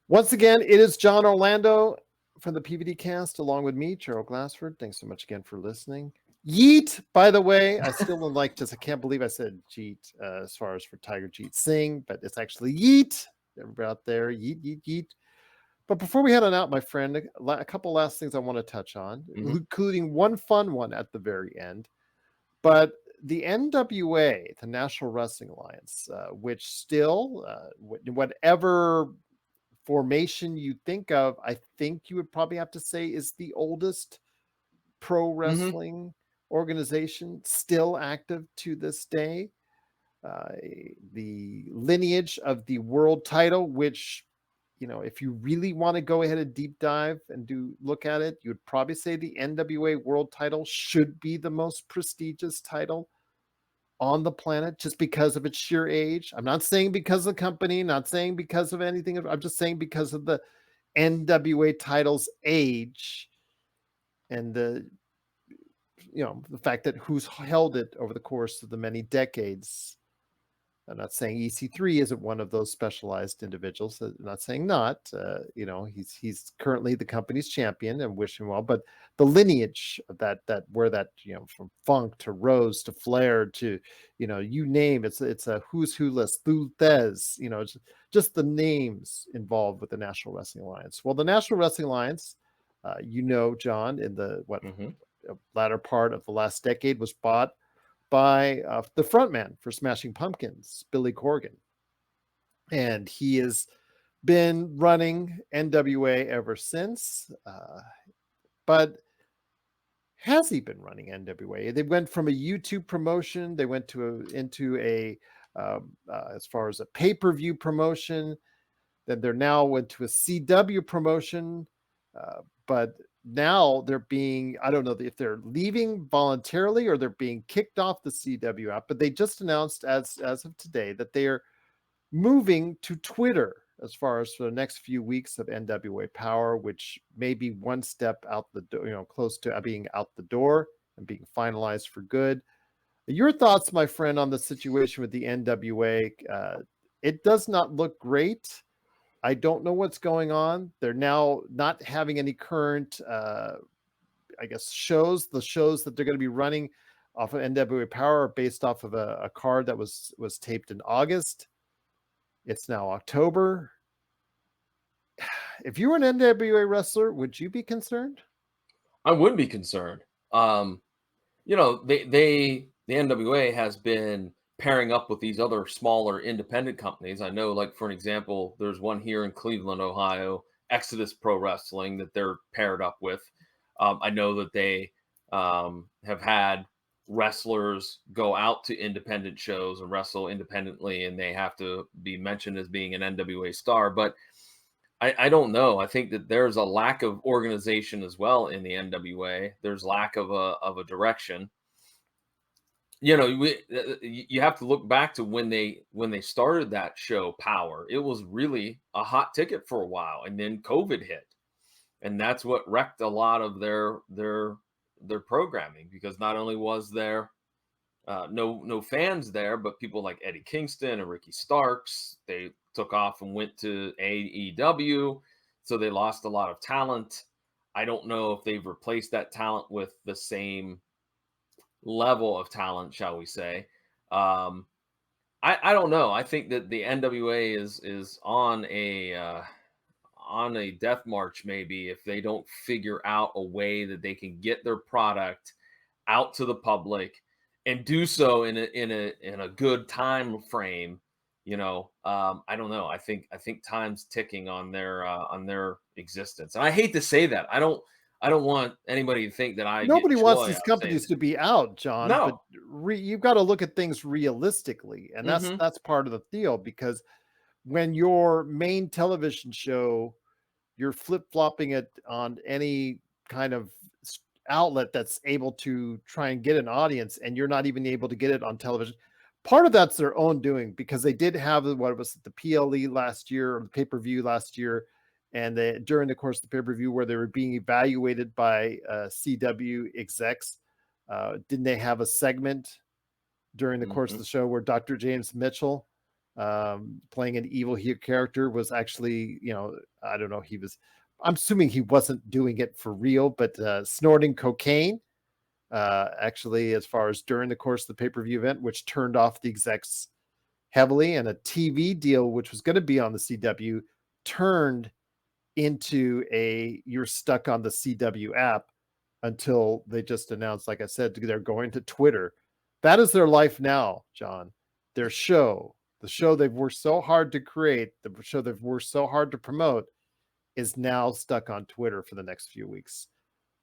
Once again, it is John Orlando from the PVD Cast, along with me, Gerald Glassford. Thanks so much again for listening. Yeet, by the way, I still like I can't believe I said Jeet as far as for Tiger Jeet Singh, but it's actually Yeet. Everybody out there, yeet, yeet, yeet. But before we head on out, my friend, a couple last things I want to touch on, including one fun one at the very end. But the NWA, the National Wrestling Alliance, which still, whatever formation you think of, I think you would probably have to say is the oldest pro wrestling organization, still active to this day. The lineage of the world title, which, if you really want to go ahead and deep dive and look at it, you would probably say the NWA world title should be the most prestigious title on the planet, just because of its sheer age. I'm not saying because of the company, not saying because of anything. I'm just saying because of the NWA title's age and the fact that who's held it over the course of the many decades. I'm not saying EC3 isn't one of those specialized individuals. I'm not saying not. He's currently the company's champion, and wish him well. But the lineage of that where that from Funk to Rose to Flair to you name it's a who's who list. Through Thez, just the names involved with the National Wrestling Alliance. Well, the National Wrestling Alliance, John, in the Hmm. latter part of the last decade, was bought by the frontman for Smashing Pumpkins, Billy Corgan. And he has been running NWA ever since. But has he been running NWA? They went from a YouTube promotion, they went into a as far as a pay-per-view promotion. Then they're now went to a CW promotion. But now they're being, I don't know if they're leaving voluntarily or they're being kicked off the CW app, but they just announced as of today that they are moving to Twitter as far as for the next few weeks of NWA Power, which may be one step out the door, close to being out the door and being finalized for good. Your thoughts, my friend, on the situation with the NWA? It does not look great. I don't know what's going on. They're now not having any current, I guess, shows. The shows that they're going to be running off of NWA Power are based off of a card that was taped in August. It's now October. If you were an NWA wrestler, would you be concerned? I would be concerned. The NWA has been pairing up with these other smaller independent companies. I know, like for an example, there's one here in Cleveland, Ohio, Exodus Pro Wrestling, that they're paired up with. I know that they have had wrestlers go out to independent shows and wrestle independently, and they have to be mentioned as being an NWA star. But I don't know. I think that there's a lack of organization as well in the NWA. There's lack of a direction. You have to look back to when they started that show Power. It was really a hot ticket for a while, and then COVID hit, and that's what wrecked a lot of their programming, because not only was there no fans there, but people like Eddie Kingston and Ricky Starks, they took off and went to AEW, so they lost a lot of talent. I don't know if they've replaced that talent with the same level of talent, shall we say. Um, I don't know. I think that the NWA is on a death march, maybe, if they don't figure out a way that they can get their product out to the public and do so in a good time frame. I don't know. I think time's ticking on their existence, and I hate to say that. I don't want anybody to think that I get Nobody wants joy out these of saying companies to be out, John, but no. you've got to look at things realistically, and that's Hmm. that's part of the deal. Because when your main television show, you're flip-flopping it on any kind of outlet that's able to try and get an audience, and you're not even able to get it on television. Part of that's their own doing, because they did have what was it, the PLE last year, or the pay-per-view last year, and during the course of the pay-per-view where they were being evaluated by CW execs. Didn't they have a segment during the course of Hmm. the show where Dr. James Mitchell, playing an evil character, was actually, I don't know, I'm assuming he wasn't doing it for real, but snorting cocaine, actually, as far as during the course of the pay-per-view event, which turned off the execs heavily, and a TV deal, which was going to be on the CW, turned into you're stuck on the CW app until they just announced, like I said, they're going to Twitter. That is their life now, John. Their show, the show they've worked so hard to create, the show they've worked so hard to promote, is now stuck on Twitter for the next few weeks.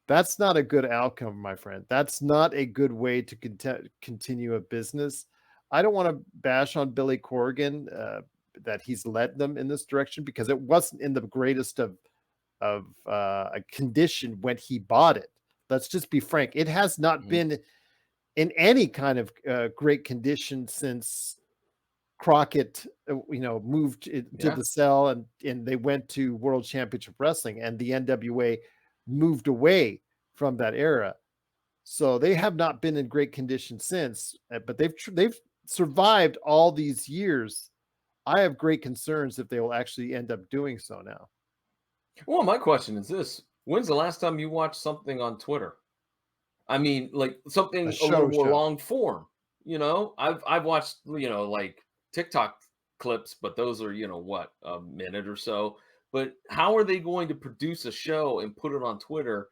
That's not a good outcome, my friend. That's not a good way to continue a business. I don't want to bash on Billy Corgan, that he's led them in this direction, because it wasn't in the greatest of a condition when he bought it. Let's just be frank. It has not Hmm. been in any kind of great condition since Crockett, moved to Yeah. the cell, and they went to World Championship Wrestling, and the NWA moved away from that era. So they have not been in great condition since. But they've survived all these years, I have great concerns if they will actually end up doing so now. Well, my question is this: when's the last time you watched something on Twitter? I mean, like A something a little show more show. long form. I've watched like TikTok clips, but those are what, a minute or so. But how are they going to produce a show and put it on Twitter?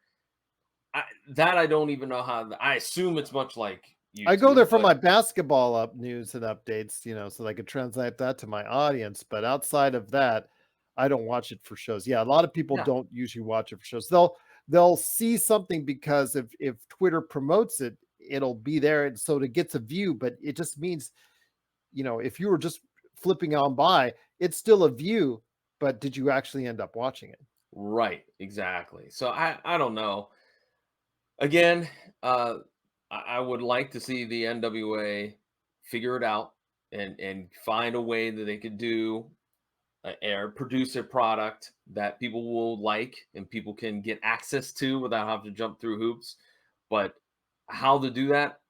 I don't even know how. I assume it's much like I go there YouTube, for but my basketball up news and updates, so that I could translate that to my audience. But outside of that, I don't watch it for shows. Yeah, a lot of people yeah, don't usually watch it for shows. They'll see something because if Twitter promotes it, it'll be there, and so it gets a view. But it just means, if you were just flipping on by, it's still a view. But did you actually end up watching it? right, exactly. So I don't know. Again, I would like to see the NWA figure it out and find a way that they could do or produce a product that people will like and people can get access to without having to jump through hoops. But how to do that,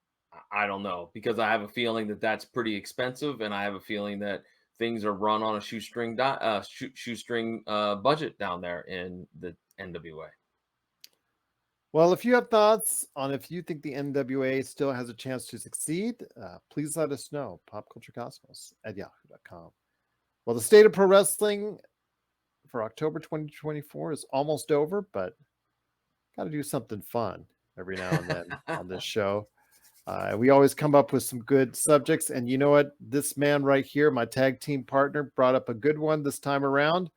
I don't know, because I have a feeling that that's pretty expensive, and I have a feeling that things are run on a shoestring budget down there in the NWA. Well, if you have thoughts on if you think the NWA still has a chance to succeed, please let us know. Popculturecosmos@yahoo.com. Well, the state of pro wrestling for October 2024 is almost over, but got to do something fun every now and then on this show. We always come up with some good subjects. And you know what? This man right here, my tag team partner, brought up a good one this time around.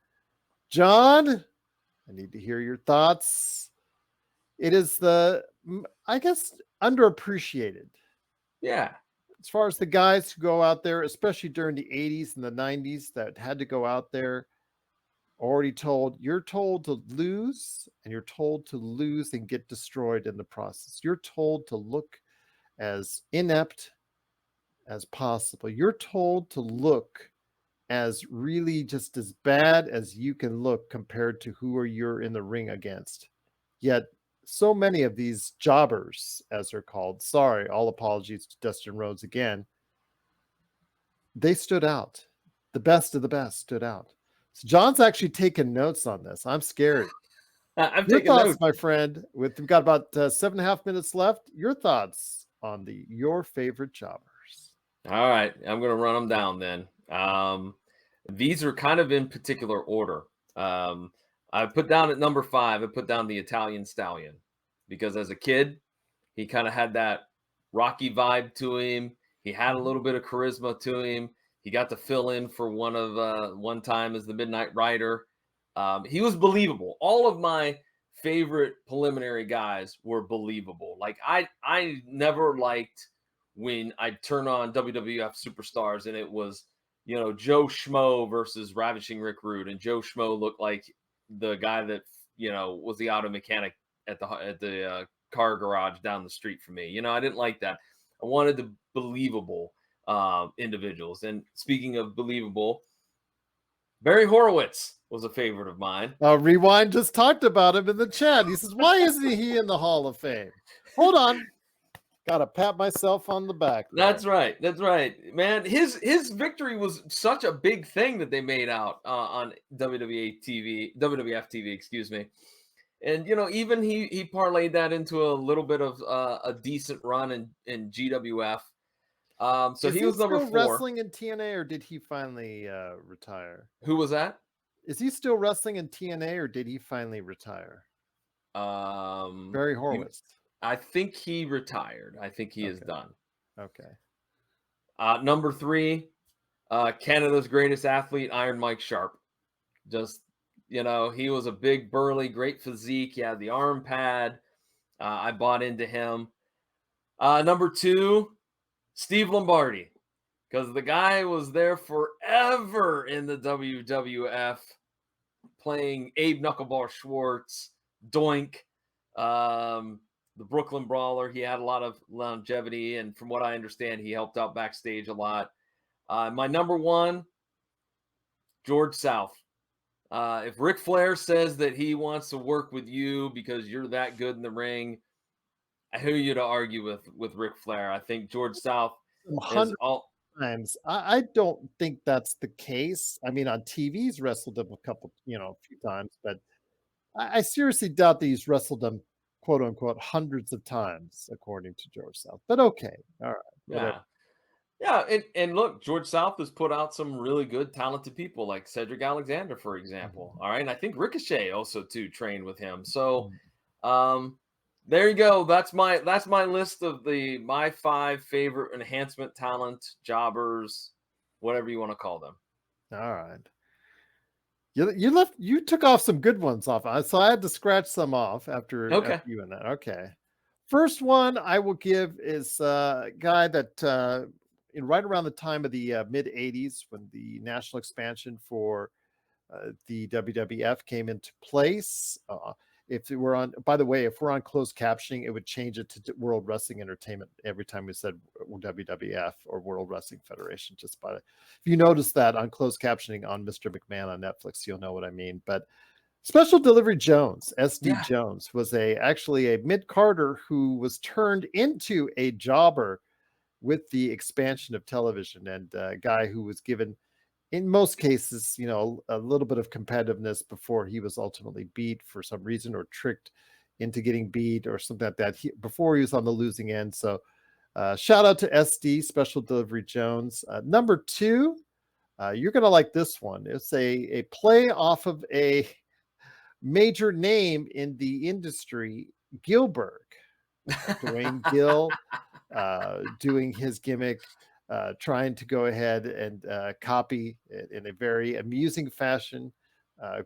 John, I need to hear your thoughts. It is I guess, underappreciated. Yeah. As far as the guys who go out there, especially during the 80s and the 90s, that had to go out there, you're told to lose, and you're told to lose and get destroyed in the process. You're told to look as inept as possible. You're told to look as really just as bad as you can look compared to who are you're in the ring against. Yet so many of these jobbers, as they're called, sorry, all apologies to Dustin Rhodes again, they stood out. The best of the best stood out. So John's actually taken notes on this. I'm scared. I'm Your taking thoughts, notes. my friend. We've got about 7.5 minutes left. Your thoughts on your favorite jobbers. All right, I'm gonna run them down then. These are kind of in particular order. I put down at number 5. I put down the Italian Stallion because as a kid, he kind of had that rocky vibe to him. He had a Mhm. little bit of charisma to him. He got to fill in for one time as the Midnight Rider. He was believable. All of my favorite preliminary guys were believable. Like I never liked when I'd turn on WWF Superstars and it was, Joe Schmo versus Ravishing Rick Rude, and Joe Schmo looked like the guy that was the auto mechanic at the car garage down the street from me. I didn't like that. I wanted the believable individuals. And speaking of believable, Barry Horowitz was a favorite of mine. Rewind just talked about him in the chat. He says, "Why isn't he in the Hall of Fame?" Hold on. Got to pat myself on the back That's there. right. That's right, man. His victory was such a big thing that they made out on WWF TV, excuse me. And even he parlayed that into a little bit of a decent run in GWF. So Is he he was number still 4. wrestling in TNA, or did he finally retire? Who was that? Is he still wrestling in TNA, or did he finally retire? Barry He, Horowitz. I think he retired. I think he is Okay. done. Okay. Number 3, Canada's greatest athlete, Iron Mike Sharp. Just, he was a big, burly, great physique. He had the arm pad. I bought into him. Number 2, Steve Lombardi, because the guy was there forever in the WWF, playing Abe Knuckleball Schwartz, Doink, the Brooklyn Brawler. He had a lot of longevity, and from what I understand, he helped out backstage a lot. My number 1, George South. If Ric Flair says that he wants to work with you because you're that good in the ring, who are you to argue with Ric Flair? I think George South is 100. all. times. I don't think that's the case. I mean, on TV, he's wrestled him a couple, a few times, but I seriously doubt that he's wrestled him, quote unquote, hundreds of times, according to George South. But okay, all right, whatever. Yeah. Yeah, and look, George South has put out some really good, talented people like Cedric Alexander, for example. Mhm. All right, and I think Ricochet also too trained with him. So, Mhm. um, there you go. That's my list of my 5 favorite enhancement talent jobbers, whatever you want to call them. All right. You took off some good ones off. So I had to scratch some off after Okay. you and that. Okay. First one I will give is a guy that in right around the time of the mid 80s when the national expansion for the WWF came into place. If we're on, by the way, if we're on closed captioning, it would change it to World Wrestling Entertainment every time we said WWF or World Wrestling Federation. Just by, if you notice that on closed captioning on Mr. McMahon on Netflix, you'll know what I mean. But Special Delivery Jones, SD Yeah. Jones, was actually a mid Carter who was turned into a jobber with the expansion of television, and a guy who was given in most cases, a little bit of competitiveness before he was ultimately beat for some reason or tricked into getting beat or something like that before he was on the losing end. So shout out to SD, Special Delivery Jones. Number two, you're going to like this one. It's a play off of a major name in the industry, Gilbert. Dwayne Gill doing his gimmick, trying to go ahead and copy it in a very amusing fashion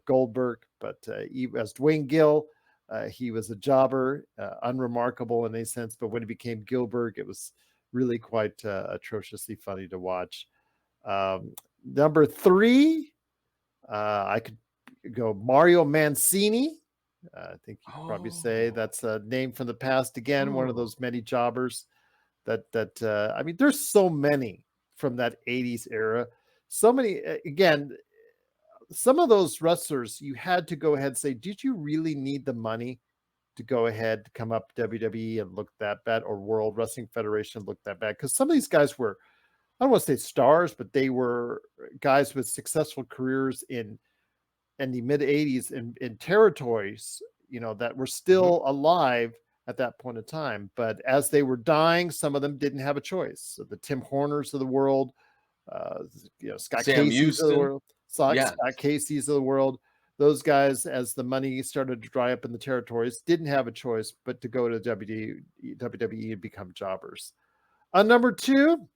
Goldberg. But as Dwayne Gill, he was a jobber, unremarkable in a sense. But when he became Gilbert, it was really quite atrociously funny to watch. Number three, I could go Mario Mancini. I think you could probably say Oh. that's a name from the past again, one of Oh. those many jobbers that I mean, there's so many from that 80s era. So many again, some of those wrestlers you had to go ahead and say, did you really need the money to go ahead to come up WWE and look that bad, or World Wrestling Federation look that bad? Because some of these guys were, I don't want to say stars, but they were guys with successful careers in the mid 80s in territories, that were Mhm. still alive at that point in time. But as they were dying, some of them didn't have a choice. So the Tim Horners of the world, uh, Scott Sam Casey's of the Houston. world, Scott Yes. Casey's of the world. Those guys, as the money started to dry up in the territories, didn't have a choice but to go to WWE and become jobbers. Number two,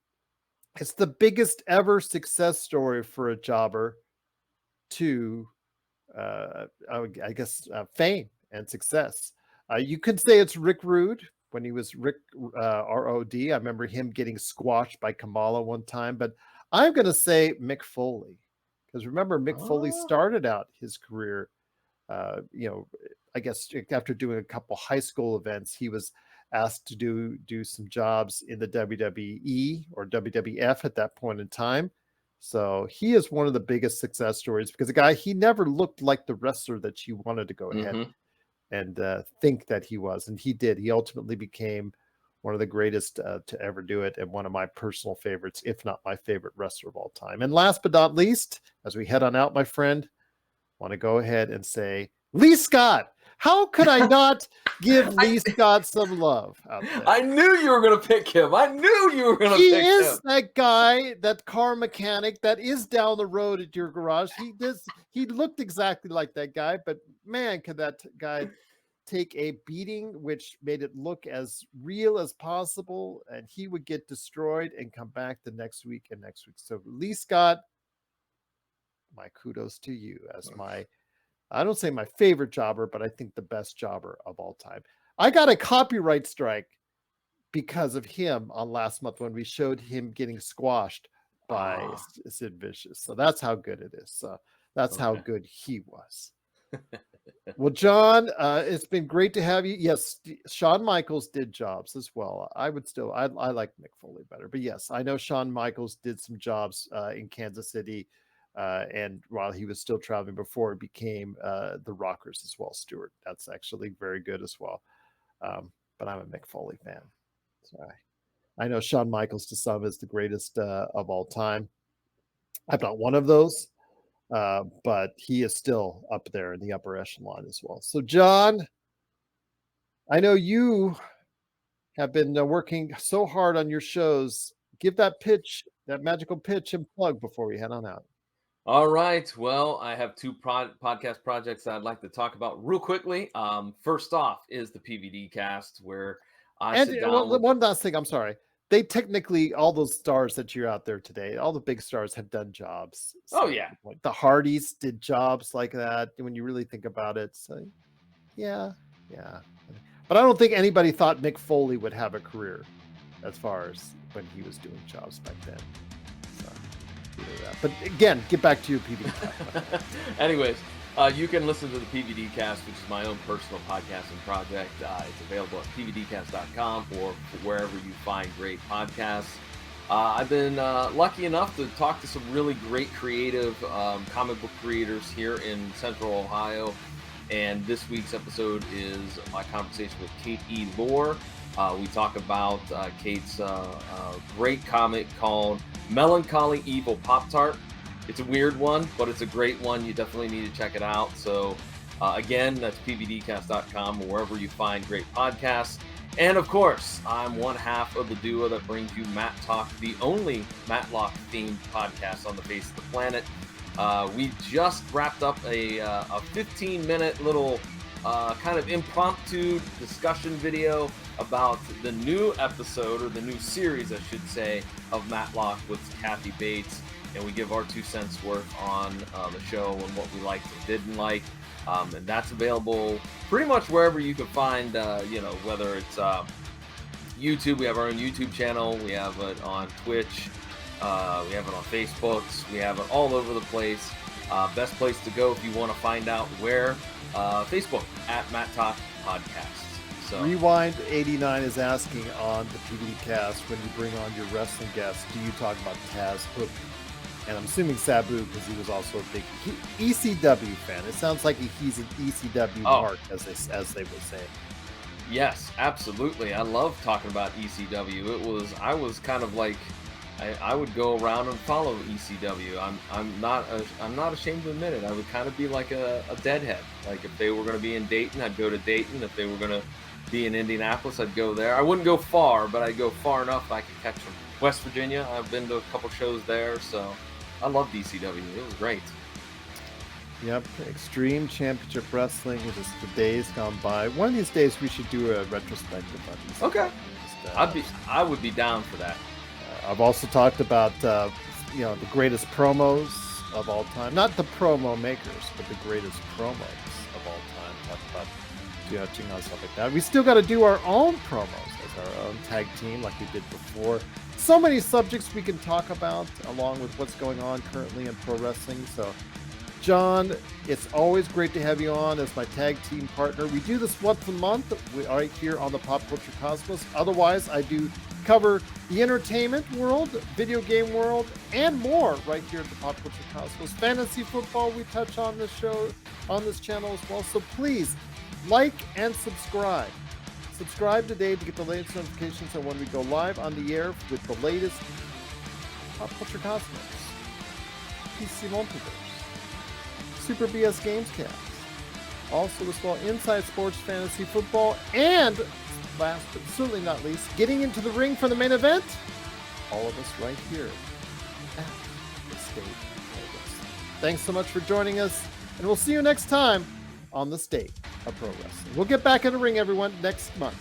it's the biggest ever success story for a jobber to I guess, fame and success. You could say it's Rick Rude when he was Rick ROD. I remember him getting squashed by Kamala one time, but I'm going to say Mick Foley because remember Mick Foley Oh. started out his career, uh, you know, I guess after doing a couple high school events, he was asked to do some jobs in the WWE or WWF at that point in time. So he is one of the biggest success stories because the guy, he never looked like the wrestler that you wanted to go ahead Mhm. and think that he was. And he did. He ultimately became one of the greatest to ever do it and one of my personal favorites, if not my favorite wrestler of all time. And last but not least, as we head on out, my friend, want to go ahead and say Lee Scott. How could I not give I Lee Scott some love out there? I knew you were gonna pick him. I knew you were gonna He pick him. is that guy, that car mechanic that is down the road at your garage. He looked exactly like that guy, but man, could that guy take a beating, which made it look as real as possible, and he would get destroyed and come back the next week and next week. So Lee Scott, my kudos to you as my, I don't say my favorite jobber, but I think the best jobber of all time. I got a copyright strike because of him on last month when we showed him getting squashed by Ah, Sid Vicious. So that's how good it is. So that's how okay. good he was. Well, John, it's been great to have you. Yes, Shawn Michaels did jobs as well. I would still, I like Mick Foley better, but yes, I know Shawn Michaels did some jobs in Kansas City, and while he was still traveling before it became the Rockers as well. Stewart, that's actually very good as well. But I'm a Mick Foley fan. Sorry. I know Shawn Michaels to some is the greatest of all time. I'm not one of those, but he is still up there in the upper echelon as well. So, John, I know you have been working so hard on your shows. Give that pitch, that magical pitch and plug before we head on out. All right. Well, I have two podcast projects that I'd like to talk about real quickly. First off is the PVD cast, where I And sit down with. one last thing, I'm sorry. They technically, all those stars that you're out there today, all the big stars have done jobs. Oh, So, yeah. like the Hardys did jobs like that. When you really think about it, so yeah. But I don't think anybody thought Mick Foley would have a career as far as when he was doing jobs back then. So, but again, get back to your PVD. Anyways, you can listen to the PVD cast, which is my own personal podcasting project. It's available at pvdcast.com or wherever you find great podcasts. I've been lucky enough to talk to some really great creative comic book creators here in Central Ohio. And this week's episode is my conversation with Kate E. Lohr. We talk about Kate's great comic called Melancholy Evil Pop-Tart. It's a weird one, but it's a great one. You definitely need to check it out. So again, that's pvdcast.com or wherever you find great podcasts. And of course, I'm one half of the duo that brings you Matt Talk, the only Matlock-themed podcast on the face of the planet. We just wrapped up a 15-minute little kind of impromptu discussion video about the new episode, or the new series, I should say, of Matlock with Kathy Bates. And we give our 2 cents worth on the show and what we liked and didn't like. And that's available pretty much wherever you can find, whether it's YouTube. We have our own YouTube channel. We have it on Twitch. We have it on Facebook. We have it all over the place. Best place to go if you want to find out where. Facebook at Matt Talk Podcasts. So Rewind 89 is asking on the PVD cast, when you bring on your wrestling guests, do you talk about Taz Hook? And I'm assuming Sabu, because he was also a big ECW fan. It sounds like he's an ECW mark, as they would say. Yes, absolutely. I love talking about ECW. I was kind of like, I would go around and follow ECW. I'm not ashamed to admit it. I would kind of be like a deadhead. Like if they were going to be in Dayton, I'd go to Dayton. If they were going to be in Indianapolis, I'd go there. I wouldn't go far, but I'd go far enough I could catch them. West Virginia, I've been to a couple shows there, so I love ECW. It was great. Yep, Extreme Championship Wrestling. Just the days gone by. One of these days we should do a retrospective on these. Okay, I would be down for that. I've also talked about the greatest promos of all time. Not the promo makers, but the greatest promos of all time. Talk about judging on stuff like that. We still got to do our own promos as our own tag team, like we did before. So many subjects we can talk about, along with what's going on currently in pro wrestling. So, John, it's always great to have you on as my tag team partner. We do this once a month. We are here on the Pop Culture Cosmos. Otherwise, I do cover the entertainment world, video game world, and more right here at the Pop Culture Cosmos. Fantasy football we touch on this show, on this channel as well. So please like and subscribe. Subscribe today to get the latest notifications on when we go live on the air with the latest Pop Culture Cosmos, PC Multiverse, Super BS Gamescast, also as well Inside Sports Fantasy Football, and last but certainly not least, getting into the ring for the main event, all of us right here at the State of Wrestling. Thanks so much for joining us, and we'll see you next time on the State of Pro Wrestling. We'll get back in the ring, everyone, next month.